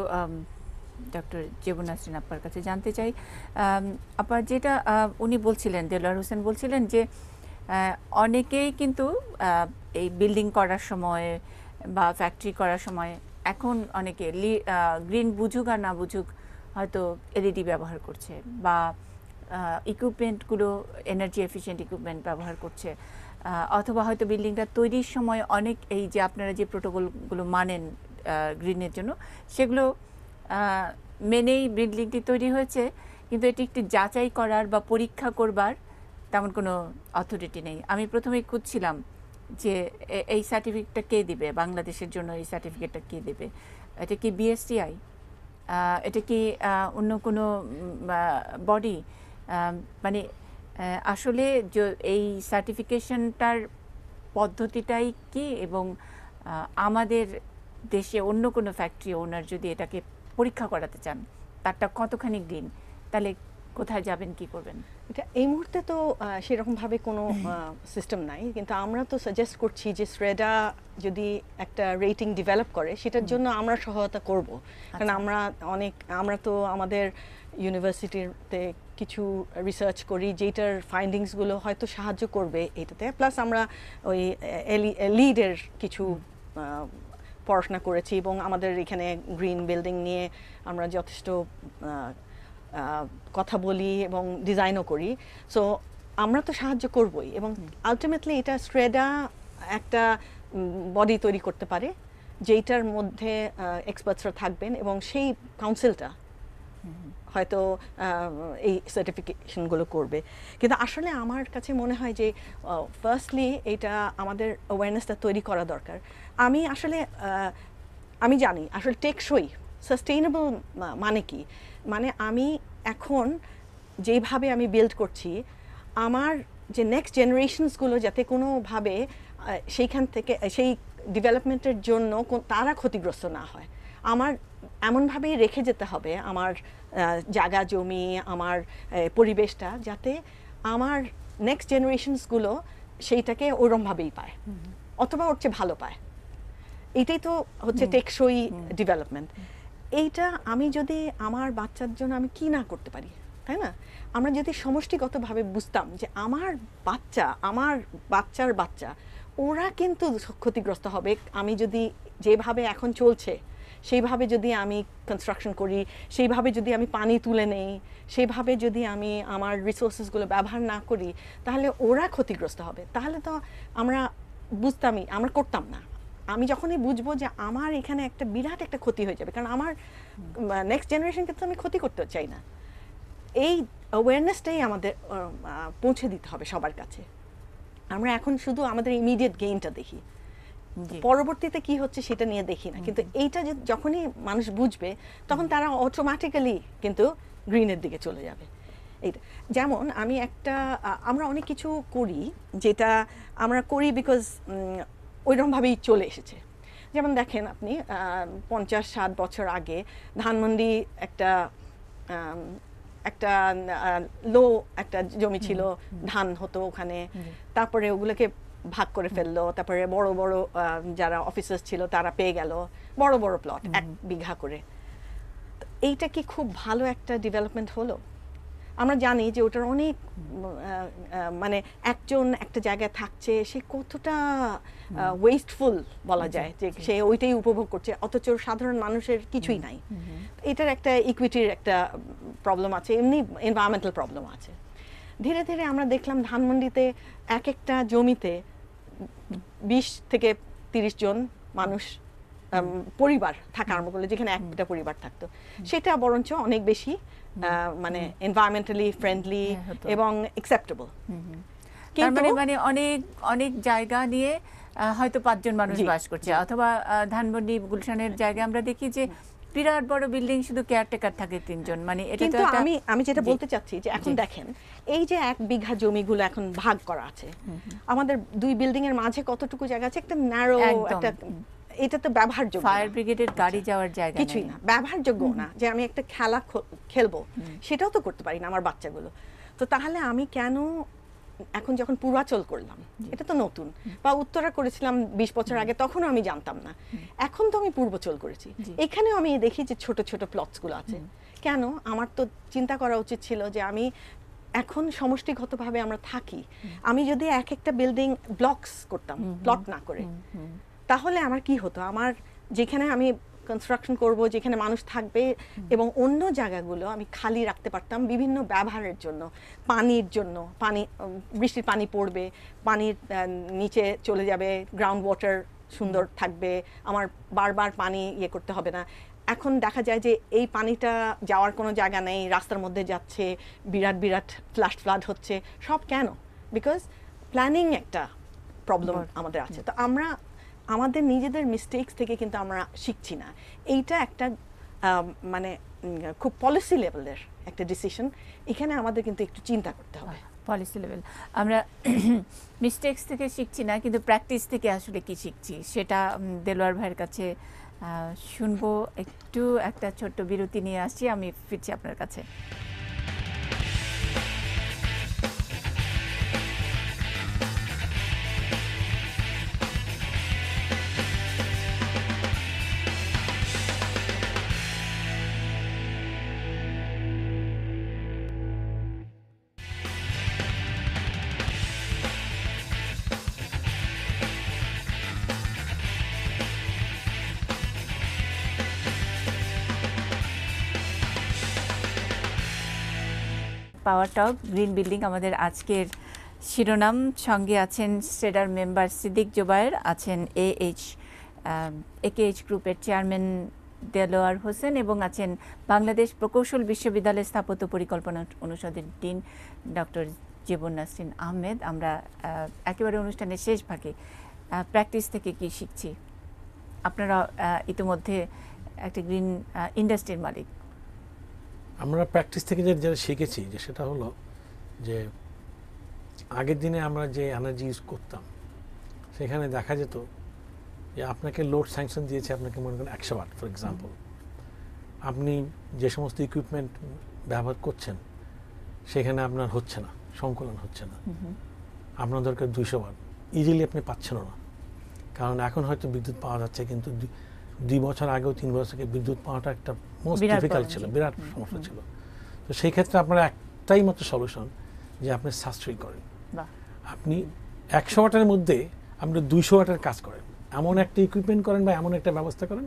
S1: ডক্টর জেবুন নাসরিন আপার কাছে জানতে চাই, আপা যেটা উনি বলছিলেন, দেলোয়ার হোসেন বলছিলেন যে অনেকেই কিন্তু এই বিল্ডিং করার সময় বা ফ্যাক্টরি করার সময় এখন অনেকে গ্রিন বুঝুক আর না বুঝুক হয়তো LED ব্যবহার করছে, বা ইকুইপমেন্টগুলো এনার্জি এফিশিয়েন্ট ইকুইপমেন্ট ব্যবহার করছে, অথবা হয়তো বিল্ডিংটা তৈরির সময় অনেক এই যে আপনারা যে প্রোটোকলগুলো মানেন গ্রিনের জন্য সেগুলো মেনেই বিল্ডিংটি তৈরি হয়েছে, কিন্তু এটি একটি যাচাই করার বা পরীক্ষা করবার তেমন কোনো অথরিটি নেই। আমি প্রথমেই খুঁজছিলাম যে এই সার্টিফিকেটটা কে দিবে, বাংলাদেশের জন্য এই সার্টিফিকেটটা কে দেবে, এটা কি বিএসটিআই, এটা কি অন্য কোনো বডি? মানে আসলে এই সার্টিফিকেশনটার পদ্ধতিটাই কি, এবং আমাদের দেশে অন্য কোনো ফ্যাক্টরি ওনার যদি এটাকে পরীক্ষা করাতে চান তারটা কতখানি গ্রিন, তাহলে কোথায় যাবেন, কি করবেন?
S2: এটা এই মুহূর্তে তো সেরকমভাবে কোনো সিস্টেম নাই, কিন্তু আমরা তো সাজেস্ট করছি যে শ্রেডা যদি একটা রেটিং ডেভেলপ করে সেটার জন্য আমরা সহায়তা করব, কারণ আমরা তো আমাদের ইউনিভার্সিটিতে কিছু রিসার্চ করি যেটার ফাইন্ডিংসগুলো হয়তো সাহায্য করবে এটাতে, প্লাস আমরা ওই লিডের কিছু পড়াশোনা করেছি এবং আমাদের এখানে গ্রিন বিল্ডিং নিয়ে আমরা যথেষ্ট কথা বলি এবং ডিজাইনও করি। সো আমরা তো সাহায্য করবই, এবং আলটিমেটলি এটা শ্রেডা একটা বডি তৈরি করতে পারে যেটার মধ্যে এক্সপার্টসরা থাকবেন, এবং সেই কাউন্সিলটা হয়তো এই সার্টিফিকেশনগুলো করবে। কিন্তু আসলে আমার কাছে মনে হয় যে ফার্স্টলি এটা আমাদের অ্যাওয়ারনেসটা তৈরি করা দরকার। আমি জানি আসলে টেকসই সাস্টেইনেবল মানে কি, মানে আমি এখন যেভাবে আমি বিল্ড করছি আমার যে নেক্সট জেনারেশনসগুলো যাতে কোনোভাবে সেইখান থেকে সেই ডেভেলপমেন্টের জন্য তারা ক্ষতিগ্রস্ত না হয়, আমার এমনভাবেই রেখে যেতে হবে আমার জায়গা জমি, আমার পরিবেশটা, যাতে আমার নেক্সট জেনারেশনসগুলো সেইটাকে ওরমভাবেই পায় অথবা ওর চেয়ে ভালো পায়। এটাই তো হচ্ছে টেকসই ডেভেলপমেন্ট। এইটা আমি যদি আমার বাচ্চার জন্য আমি কি না করতে পারি, তাই না? আমরা যদি সমষ্টিগতভাবে বুঝতাম যে আমার বাচ্চা, আমার বাচ্চার বাচ্চা, ওরা কিন্তু ক্ষতিগ্রস্ত হবে আমি যদি যেভাবে এখন চলছে সেইভাবে যদি আমি কনস্ট্রাকশন করি, সেইভাবে যদি আমি পানি তুলে নেই, সেইভাবে যদি আমি আমার রিসোর্সেসগুলো ব্যবহার না করি, তাহলে ওরা ক্ষতিগ্রস্ত হবে। তাহলে তো আমরা করতাম না। আমি যখনই বুঝবো যে আমার এখানে একটা বিরাট একটা ক্ষতি হয়ে যাবে, কারণ আমার নেক্সট জেনারেশনকে তো আমি ক্ষতি করতে চাই না, এই অ্যাওয়ারনেসটাই আমাদের পৌঁছে দিতে হবে সবার কাছে। আমরা এখন শুধু আমাদের ইমিডিয়েট গেইনটা দেখি, পরবর্তীতে কি হচ্ছে সেটা নিয়ে দেখি না, কিন্তু এইটা যখনই মানুষ বুঝবে তখন তারা অটোমেটিক্যালি কিন্তু গ্রিনের দিকে চলে যাবে। এইটা যেমন আমরা অনেক কিছু করি যেটা আমরা করি বিকজ ওইরকমভাবেই চলে এসেছে। যেমন দেখেন আপনি 50-60 বছর আগে ধানমন্ডি একটা লো একটা জমি ছিল, ধান হতো ওখানে, তারপরে ওগুলোকে ভাগ করে ফেললো, তারপরে বড় বড় যারা অফিসার্স ছিল তারা পেয়ে গেল বড় বড় প্লট 1 বিঘা করে। এইটা কি খুব ভালো একটা ডেভেলপমেন্ট হলো? আমরা জানি যে ওটার অনেক মানে একজন একটা জায়গায় থাকছে, সে কতটা ওয়েস্টফুল বলা যায়, যে সে ওইটাই উপভোগ করছে, অথচ সাধারণ মানুষের কিছুই নাই। এটার একটা ইকুইটির একটা প্রবলেম আছে, এমনি এনভায়রনমেন্টাল প্রবলেম আছে। ধীরে ধীরে আমরা দেখলাম ধানমন্ডিতে এক একটা জমিতে 20 থেকে 30 জন মানুষ পরিবার থাকা আরম্ভ করলো, যেখানে একটা পরিবার থাকতো। সেটা বরঞ্চ অনেক বেশি মানে এনভায়রনমেন্টালি ফ্রেন্ডলি এবং অ্যাকসেপ্টেবল।
S1: মানে অনেক অনেক জায়গা নিয়ে হয়তো 5 জন মানুষ বাস করছে, অথবা ধানমন্ডি গুলশানের জায়গায় আমরা দেখি যে বিরাট বড় বিল্ডিং, শুধু কেয়ারটেকার থাকে 3 জন। মানে এটা তো
S2: আমি যেটা বলতে চাচ্ছি যে এখন দেখেন এই যে 1 বিঘা জমিগুলো এখন ভাগ করা আছে, আমাদের 2 বিল্ডিং এর মাঝে কতটুকু জায়গা আছে, একটা ন্যারো একটা, এটা তো ব্যবহারযোগ্য,
S1: ফায়ার ব্রিগেডের গাড়ি যাওয়ার জায়গা
S2: কিছুই না, ব্যবহারযোগ্য না যে আমি একটা খেলা খেলবো সেটাও তো করতে পারি না আমার বাচ্চাগুলো। তো তাহলে আমি কেন এখন যখন পূর্বাচল করলাম, এটা তো নতুন, বা উত্তরা করেছিলাম 20 বছর আগে, তখনও আমি জানতাম না, এখন তো আমি পূর্বচল করেছি, এখানেও আমি দেখি যে ছোট ছোট প্লটসগুলো আছে। কেন? আমার তো চিন্তা করা উচিত ছিল যে আমি এখন সমষ্টিগতভাবে আমরা থাকি, আমি যদি একটা বিল্ডিং ব্লকস করতাম প্লট না করে, তাহলে আমার কি হতো, আমার যেখানে আমি কনস্ট্রাকশন করব যেখানে মানুষ থাকবে, এবং অন্য জায়গাগুলো আমি খালি রাখতে পারতাম বিভিন্ন ব্যবহারের জন্য, পানির জন্য, বৃষ্টির পানি পড়বে, পানির নিচে চলে যাবে, গ্রাউন্ড ওয়াটার সুন্দর থাকবে, আমার বারবার পানি ইয়ে করতে হবে না। এখন দেখা যায় যে এই পানিটা যাওয়ার কোনো জায়গা নেই, রাস্তার মধ্যে যাচ্ছে, বিরাট বিরাট ফ্লাড হচ্ছে। সব কেন? বিকজ প্ল্যানিং একটা প্রবলেম আমাদের আছে। তো আমরা আমাদের নিজেদের মিস্টেকস থেকে কিন্তু আমরা শিখছি না। এইটা একটা মানে খুব পলিসি লেভেলের একটা ডিসিশন, এখানে আমাদের কিন্তু একটু চিন্তা করতে হবে।
S1: পলিসি লেভেল আমরা মিস্টেকস থেকে শিখছি না, কিন্তু প্র্যাকটিস থেকে আসলে কি শিখছি সেটা দেলোয়ার ভাইয়ের কাছে শুনবো। একটু একটা ছোট্ট বিরতি নিয়ে আসছি, আমি ফিরছি আপনার কাছে। পাওয়ার টক গ্রিন বিল্ডিং আমাদের আজকের শিরোনাম। সঙ্গে আছেন স্টেডার মেম্বার সিদ্দিক জোবায়ের, আছেন একেএইচ গ্রুপের চেয়ারম্যান দেলোয়ার হোসেন, এবং আছেন বাংলাদেশ প্রকৌশল বিশ্ববিদ্যালয়ের স্থাপত্য পরিকল্পনা অনুষদের ডিন ডক্টর জীবন নাসরিন আহমেদ। আমরা একেবারে অনুষ্ঠানের শেষ ভাগে প্র্যাকটিস থেকে কি শিখছি। আপনারা ইতিমধ্যে একটা গ্রিন ইন্ডাস্ট্রির মালিক।
S3: আমরা প্র্যাকটিস থেকে যেটা শিখেছি যে সেটা হলো যে আগের দিনে আমরা যে এনার্জি ইউজ করতাম সেখানে দেখা যেত যে আপনাকে লোড স্যাংশন দিয়েছে, আপনাকে মনে করেন 100 ওয়াট ফর এক্সাম্পল, আপনি যে সমস্ত ইকুইপমেন্ট ব্যবহার করছেন সেখানে আপনার হচ্ছে না, সংকলন হচ্ছে না, আপনার দরকার 200 ওয়াট, ইজিলি আপনি পাচ্ছেনও না। কারণ এখন হয়তো বিদ্যুৎ পাওয়া যাচ্ছে, কিন্তু 2 বছর আগেও 3 বছর আগে বিদ্যুৎ পাওয়াটা একটা মোস্ট ডিফিকাল্ট ছিল, বিরাট সমস্যা ছিল। তো সেই ক্ষেত্রে আপনার একটাই মাত্র সলিউশন যে আপনি সাশ্রয়ী করেন। আপনি 100 ওয়াটের মধ্যে আপনি 200 ওয়াটের কাজ করেন, এমন একটা ইকুইপমেন্ট করেন বা এমন একটা ব্যবস্থা করেন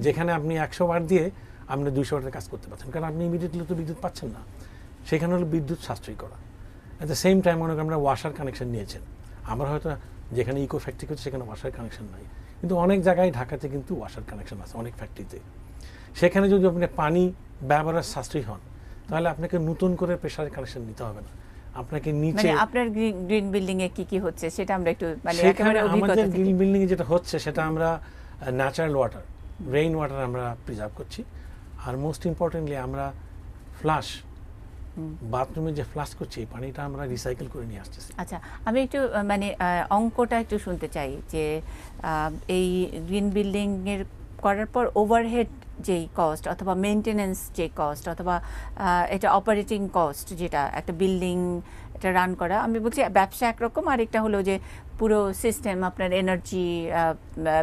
S3: যেখানে আপনি 100 ওয়াট দিয়ে আপনি 200 ওয়াটের কাজ করতে পারছেন, কারণ আপনি ইমিডিয়েটলি তো বিদ্যুৎ পাচ্ছেন না। সেখানে হলো বিদ্যুৎ সাশ্রয়ী করা। অ্যাট দ্য সেম টাইম মনে করেন আমরা ওয়াশার কানেকশন নিয়েছেন, আমরা হয়তো যেখানে ইকো ফ্যাক্টরি করছে সেখানে ওয়াশার কানেকশন নাই, কিন্তু অনেক জায়গায় ঢাকাতে কিন্তু ওয়াশার কানেকশন আছে অনেক ফ্যাক্টরিতে। সেখানে যদি আপনি পানি ব্যবহারের সাশ্রয়ী হন তাহলে আপনাকে নতুন করে প্রেসারের কানেকশন নিতে হবে না, আপনাকে নিচে
S1: আপনার গ্রিন বিল্ডিং এ কি কি হচ্ছে সেটা আমরা একটু
S3: সেখানে আমাদের গ্রিন বিল্ডিং এ যেটা হচ্ছে সেটা আমরা ন্যাচারাল ওয়াটার, রেইন ওয়াটার আমরা প্রিজার্ভ করছি। আর মোস্ট ইম্পর্টেন্টলি আমরা ফ্লাশ, বাথরুমে যে ফ্লাশ করছি এই পানিটা আমরা রিসাইকেল করে নিয়ে আসতেছি।
S1: আচ্ছা, আমি একটু অঙ্কটা একটু শুনতে চাই যে এই গ্রিন বিল্ডিং এর করার পর ওভারহেড যেই কস্ট অথবা মেইনটেনেন্স যে কস্ট অথবা এটা অপারেটিং কস্ট, যেটা একটা বিল্ডিং এটা রান করা, আমি বলছি ব্যবসা একরকম, আর একটা হলো যে পুরো সিস্টেম আপনার এনার্জি,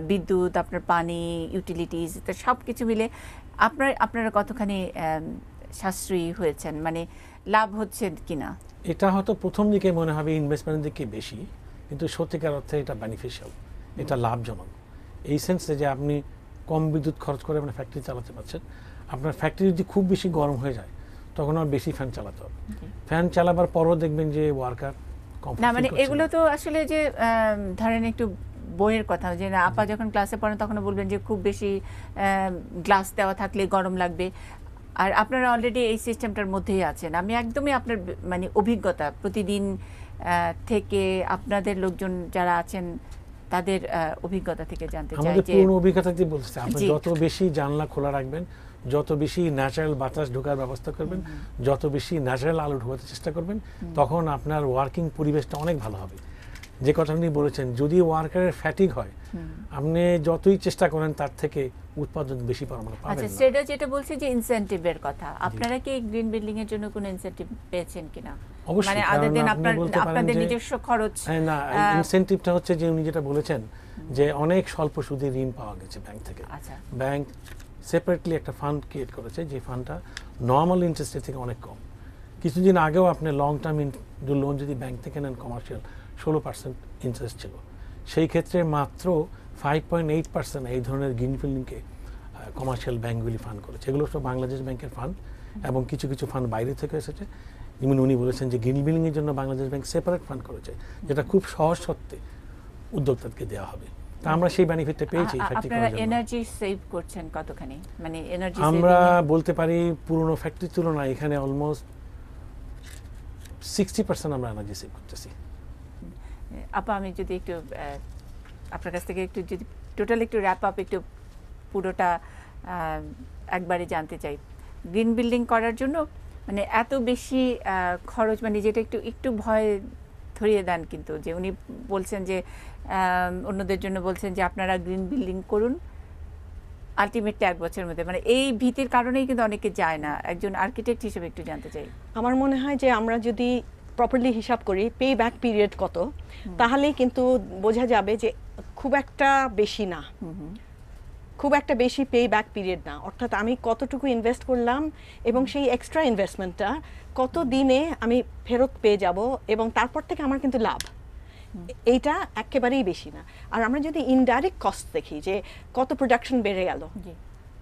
S1: বিদ্যুৎ, আপনার পানি, ইউটিলিটিস, সব কিছু মিলে আপনারা কতখানি সাশ্রয়ী হয়েছেন, মানে লাভ হচ্ছে কিনা?
S3: এটা হয়তো প্রথম দিকে মনে হবে ইনভেস্টমেন্টের দিকে বেশি, কিন্তু সত্যিকার অর্থে এটা বেনিফিশিয়াল, এটা লাভজনক এই সেন্সে যে আপনি কম বিদ্যুৎ খরচ করে আপনার ফ্যাক্টরি চালাতে পারছেন। আপনার ফ্যাক্টরি যদি খুব বেশি গরম হয়ে যায় তখন আর বেশি ফ্যান চালাতে হবে, ফ্যান চালাবার পরও দেখবেন যে ওয়ার্কার কম
S1: না, মানে এগুলো তো আসলে যে ধরেন একটু বইয়ের কথা, যে না আপা যখন ক্লাসে পড়েন তখন বলবেন যে খুব বেশি গ্লাস দেওয়া থাকলে গরম লাগবে, আর আপনারা অলরেডি এই সিস্টেমটার মধ্যেই আছেন। আমি একদমই আপনার মানে অভিজ্ঞতা প্রতিদিন থেকে আপনাদের লোকজন যারা আছেন তাদের অভিজ্ঞতা থেকে জানতে চাই।
S3: আমাদের পূর্ণ অভিজ্ঞতা দিয়ে বলছি, আপনি যত বেশি জানলা খোলা রাখবেন, যত বেশি ন্যাচারাল বাতাস ঢোকার ব্যবস্থা করবেন, যত বেশি ন্যাচারাল আলো ঢোকাতে চেষ্টা করবেন, তখন আপনার ওয়ার্কিং পরিবেশটা অনেক ভালো হবে। যে কথা আপনি বলেছেন, যদি ওয়ার্কারের ফ্যাটিগ হয়, আপনি যতই চেষ্টা করেন তার থেকে উৎপাদন বেশি পরিমাণে পাবেন না।
S1: আচ্ছা, সেটা যেটা বলছি যে ইনসেন্টিভের কথা, আপনারা কি গ্রিন বিল্ডিং এর জন্য কোনো ইনসেন্টিভ পেয়েছেন কিনা? মানে আদার দেন আপনাদের নিজস্ব খরচ?
S3: না, ইনসেন্টিভটা হচ্ছে যে উনি যেটা বলেছেন যে অনেক স্বল্প সুদে ঋণ পাওয়া গেছে ব্যাংক থেকে।
S1: আচ্ছা,
S3: ব্যাংক সেপারেটলি একটা ফান্ড ক্রিয়েট করেছে, যে ফান্ডটা নর্মাল ইন্টারেস্টের থেকে অনেক কম। কিছুদিন আগেও আপনি লং টার্ম লোন যদি ব্যাংক থেকে নেন কমার্শিয়াল 16% ইন্টারেস্ট ছিল, সেই ক্ষেত্রে মাত্র 5.8% এই ধরনের গ্রিন বিল্ডিংকে কমার্শিয়াল ব্যাংকগুলি ফান্ড করেছে, এগুলো সব বাংলাদেশ ব্যাংকের ফান্ড এবং কিছু কিছু ফান্ড বাইরে থেকে এসেছে। যেমন উনি বলেছেন যে গ্রিন বিল্ডিংয়ের জন্য বাংলাদেশ ব্যাংক সেপারেট ফান্ড করেছে, যেটা খুব সহজ শর্তে উদ্যোক্তাকে দেওয়া হবে। তা আমরা সেই বেনিফিটটা পেয়েছি।
S1: আপনারা এনার্জি সেভ করছেন কতখানি, মানে এনার্জি
S3: আমরা বলতে পারি পুরনো ফ্যাক্টরির তুলনায় এখানে অলমোস্ট 60% আমরা এনার্জি সেভ করতেছি।
S1: আপা আমি যদি একটু আপনার কাছ থেকে একটু যদি টোটাল একটু র্যাপ আপ একটু পুরোটা একবারে জানতে চাই, গ্রিন বিল্ডিং করার জন্য মানে এত বেশি খরচ, মানে যেটা একটু একটু ভয় ধরিয়ে দেন, কিন্তু যে উনি বলছেন যে অন্যদের জন্য বলছেন যে আপনারা গ্রিন বিল্ডিং করুন আলটিমেটলি 1 বছরের মধ্যে, মানে এই ভীতির কারণেই কিন্তু অনেকে যায় না। একজন আর্কিটেক্ট হিসেবে একটু জানতে চাই।
S2: আমার মনে হয় যে আমরা যদি প্রপারলি হিসাব করি পে ব্যাক পিরিয়ড কত, তাহলেই কিন্তু বোঝা যাবে যে খুব একটা বেশি না, খুব একটা বেশি পে ব্যাক পিরিয়ড না। অর্থাৎ আমি কতটুকু ইনভেস্ট করলাম এবং সেই এক্সট্রা ইনভেস্টমেন্টটা কত দিনে আমি ফেরত পেয়ে যাব, এবং তারপর থেকে আমার কিন্তু লাভ, এইটা একেবারেই বেশি না। আর আমরা যদি ইনডাইরেক্ট কস্ট দেখি যে কত প্রোডাকশন বেড়ে গেল,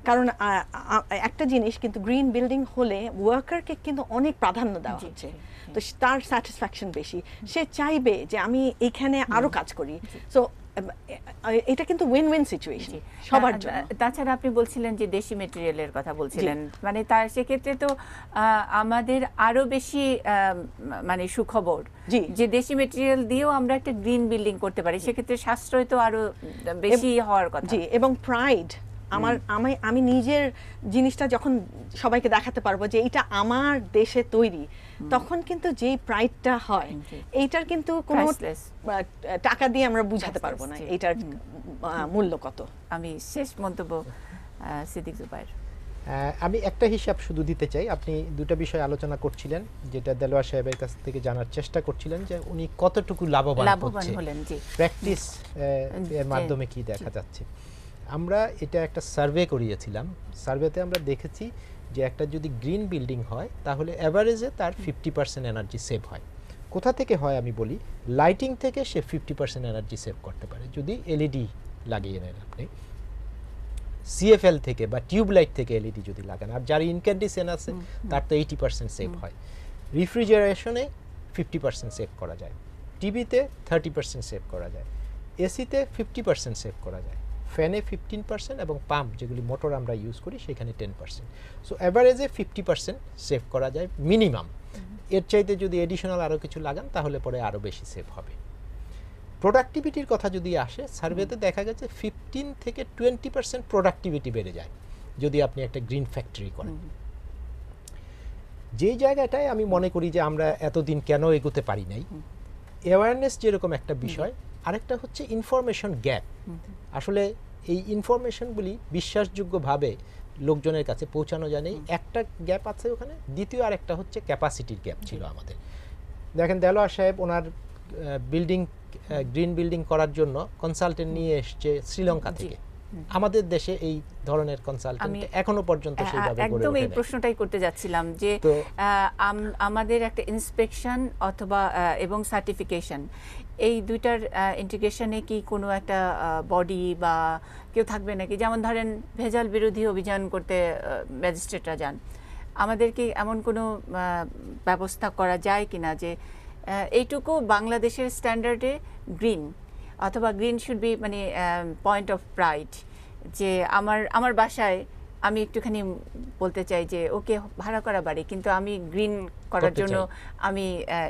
S2: কারণ একটা জিনিস কিন্তু গ্রিন বিল্ডিং হলে ওয়ার্কারকে কিন্তু অনেক প্রাধান্য দেওয়া হচ্ছে, তো তার স্যাটিসফ্যাকশন বেশি, সে চাইবে যে আমি এখানে আরো কাজ করি। সো এটা কিন্তু উইন উইন সিচুয়েশন সবার জন্য।
S1: তাছাড়া আপনি বলছিলেন যে দেশি মেটেরিয়ালের কথা বলছিলেন, মানে তার সেক্ষেত্রে তো আমাদের আরো বেশি মানে সুখবর যে দেশি মেটেরিয়াল দিয়েও আমরা একটা গ্রিন বিল্ডিং করতে পারি, সেক্ষেত্রে সাশ্রয় তো আরো বেশি হওয়ার কথা।
S2: জি, এবং প্রাইড, আমি নিজের জিনিসটা যখন সবাইকে দেখাতে পারবো যে এটা আমার দেশে তৈরি, তখন কিন্তু যে প্রাইডটা হয় এইটার কিন্তু কোনো টাকা দিয়ে আমরা বুঝাতে পারবো না এটার মূল্য কত।
S1: আমি শেষ মন্তব্য সিদ্দিক জুবায়ের।
S4: আমি একটা হিসাব শুধু দিতে চাই। আপনি দুটো বিষয় আলোচনা করছিলেন, যেটা দেলোয়ার সাহেবের কাছ থেকে জানার চেষ্টা করছিলেন যে উনি কতটুকু লাভবান
S1: হলেন,
S4: প্র্যাকটিস এর মাধ্যমে কি দেখা যাচ্ছে। আমরা এটা একটা সার্ভে করিয়েছিলাম, সার্ভেতে আমরা দেখেছি যে একটা যদি গ্রিন বিল্ডিং হয় তাহলে অ্যাভারেজে তার 50% এনার্জি সেভ হয়। কোথা থেকে হয় আমি বলি, লাইটিং থেকে সে 50% এনার্জি সেভ করতে পারে যদি এলইডি লাগিয়ে নেন আপনি, সিএফএল থেকে বা টিউবলাইট থেকে এলইডি যদি লাগান, আর যার ইনক্যান্ডিসেন্ট আছে তার তো 80% সেভ হয়। রিফ্রিজারেশনে 50% সেভ করা যায়, টিভিতে 30% সেভ করা যায়, এসিতে 50% সেভ করা যায়, ফ্যানে 15% এবং পাম্প যেগুলি মোটর আমরা ইউজ করি সেখানে 10%। সো অ্যাভারেজে 50% সেভ করা যায় মিনিমাম। এর চাইতে যদি এডিশনাল আরও কিছু লাগান তাহলে পরে আরও বেশি সেভ হবে। প্রোডাক্টিভিটির কথা যদি আসে, সার্ভেতে দেখা গেছে 15 থেকে 20% প্রোডাক্টিভিটি বেড়ে যায় যদি আপনি একটা গ্রিন ফ্যাক্টরি করেন। যেই জায়গাটায় আমি মনে করি যে আমরা এতদিন কেন এগোতে পারি নাই, অ্যাওয়ারনেস যেরকম একটা বিষয়, আরেকটা হচ্ছে ইনফরমেশন গ্যাপ। আসলে এই ইনফরমেশনগুলি বিশ্বাসযোগ্যভাবে লোকজনের কাছে পৌঁছানো যায় না, একটা গ্যাপ আছে ওখানে। দ্বিতীয় আরেকটা হচ্ছে ক্যাপাসিটির গ্যাপ ছিল আমাদের। দেখেন দেলোয়ার সাহেব ওনার বিল্ডিং গ্রিন বিল্ডিং করার জন্য কনসালটেন্ট নিয়ে এসছে শ্রীলঙ্কা থেকে। আমাদের দেশে এই ধরনের কনসালটেন্ট এখনো পর্যন্ত সেইভাবে গড়ে ওঠে
S1: একদম এই প্রশ্নটাই করতে যাচ্ছিলাম যে আমাদের একটা ইন্সপেকশন অথবা এবং সার্টিফিকেশন, এই দুইটার ইন্টিগ্রেশনে কি কোনো একটা বডি বা কেউ থাকবে নাকি? যেমন ধরেন ভেজাল বিরোধী অভিযান করতে ম্যাজিস্ট্রেটরা যান, আমাদের কি এমন কোনো ব্যবস্থা করা যায় কিনা যে এইটুকু বাংলাদেশের স্ট্যান্ডার্ডে গ্রিন, অথবা গ্রিন শুড বি মানে পয়েন্ট অফ প্রাইড, যে আমার বাসায় আমি একটুখানি বলতে চাই যে ওকে ভাড়া করা বাড়ি কিন্তু আমি গ্রিন করার জন্য আমি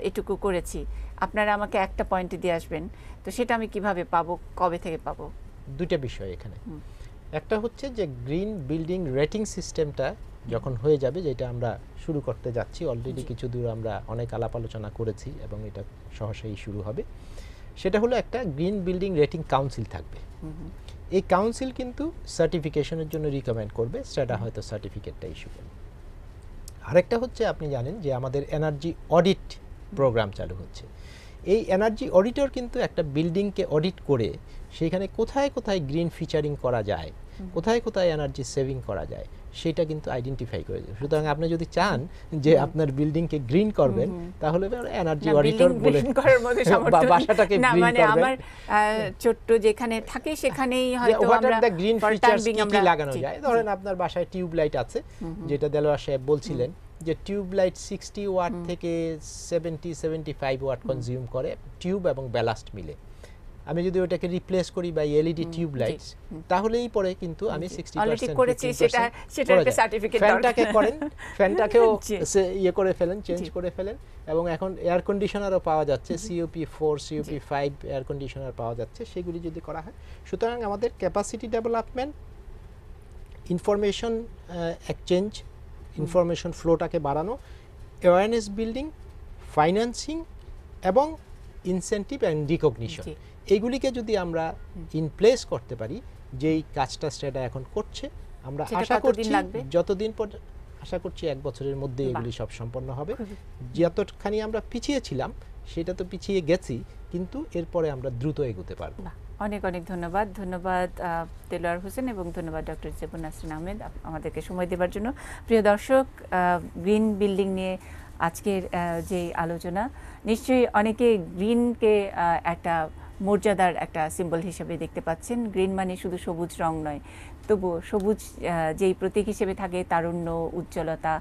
S1: এটুকু করেছি, আপনারা আমাকে একটা পয়েন্টে দিয়ে আসবেন, তো সেটা আমি কিভাবে পাবো, কবে থেকে পাবো?
S4: দুইটা বিষয় এখানে। একটা হচ্ছে যে গ্রিন বিল্ডিং রেটিং সিস্টেমটা যখন হয়ে যাবে, যেটা আমরা শুরু করতে যাচ্ছি, অলরেডি কিছু দূর আমরা অনেক আলাপ আলোচনা করেছি এবং এটা সহসাই শুরু হবে। সেটা হলো একটা গ্রিন বিল্ডিং রেটিং কাউন্সিল থাকবে। এই কাউন্সিল কিন্তু সার্টিফিকেশনের জন্য রিকমেন্ড করবে, সেটা হয়তো সার্টিফিকেটটা ইস্যু করবে। আরেকটা হচ্ছে আপনি জানেন যে আমাদের এনার্জি অডিট প্রোগ্রাম চালু হচ্ছে। এই এনার্জি অডিটর কিন্তু একটা বিল্ডিংকে অডিট করে সেইখানে কোথায় কোথায় গ্রিন ফিচারিং করা যায় কোথায় কোথায় এনার্জি সেভিং করা যায় সেটা কিন্তু আইডেন্টিফাই করে দেবে। সুতরাং আপনি যদি চান যে আপনার বিল্ডিংকে গ্রিন করবেন তাহলে এনার্জি অডিটর বলে বাসাটাকে গ্রিন করবেন।
S1: আমার ছোট্ট যেখানে থাকে সেখানেই হয়তো আমরা
S4: গ্রিন ফিচারস কি লাগানো যায়। ধরেন আপনার বাসায় টিউব লাইট আছে, যেটা দেলোয়ার সাহেব বলছিলেন যে টিউব লাইট 60 ওয়াট থেকে 70-75 ওয়াট কনজিউম করে টিউব এবং ব্যালাস্ট মিলে। আমি যদি ওটাকে রিপ্লেস করি বাই এলইডি টিউব লাইটস তাহলেই পরে কিন্তু আমি 60%
S1: অলরেডি করেছি, সেটা একটা সার্টিফিকেট দরকার।
S4: ফ্যানটাকে করেন, ফ্যানটাকেও করে ফেলেন, চেঞ্জ করে ফেলেন। এবং এখন এয়ার কন্ডিশনারও পাওয়া যাচ্ছে, COP4 COP5 এয়ার কন্ডিশনার পাওয়া যাচ্ছে, সেগুলি যদি করা হয়। সুতরাং আমাদের capacity development, information exchange, information ফ্লোটাকে বাড়ানো, অ্যাওয়ারনেস বিল্ডিং, ফাইন্যান্সিং এবং ইনসেন্টিভ অ্যান্ড রিকগনিশন, এগুলিকে যদি আমরা ইন প্লেস করতে পারি, যেই কাজটা সেটা এখন করছে, আমরা আশা করছি যতদিন পর্যন্ত, আশা করছি 1 বছরের মধ্যে এগুলি সব সম্পন্ন হবে। যতখানি আমরা পিছিয়ে ছিলাম সেটা তো পিছিয়ে গেছি, কিন্তু এরপরে আমরা দ্রুত এগোতে পারবো।
S1: অনেক অনেক ধন্যবাদ। ধন্যবাদ দেলোয়ার হোসেন এবং ধন্যবাদ ডক্টর জেবুন নাসরিন আহমেদ আমাদেরকে সময় দেওয়ার জন্য। প্রিয় দর্শক, গ্রিন বিল্ডিং নিয়ে আজকের যে আলোচনা, নিশ্চয়ই অনেকে গ্রিনকে একটা মর্যাদার একটা সিম্বল হিসেবে দেখতে পাচ্ছেন। গ্রিন মানে শুধু সবুজ রং নয়, তবুও সবুজ যেই প্রতীক হিসেবে থাকে তারুণ্য, উজ্জ্বলতা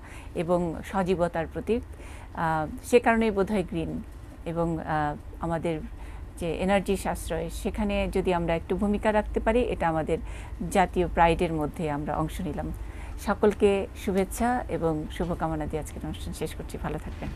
S1: এবং সজীবতার প্রতীক, সে কারণেই বোধহয় গ্রিন। এবং আমাদের যে এনার্জি সাশ্রয়, সেখানে যদি আমরা একটু ভূমিকা রাখতে পারি, এটা আমাদের জাতীয় প্রাইডের মধ্যে আমরা অংশ নিলাম। সকলকে শুভেচ্ছা এবং শুভকামনা দিয়ে আজকের অনুষ্ঠান শেষ করছি। ভালো থাকবেন।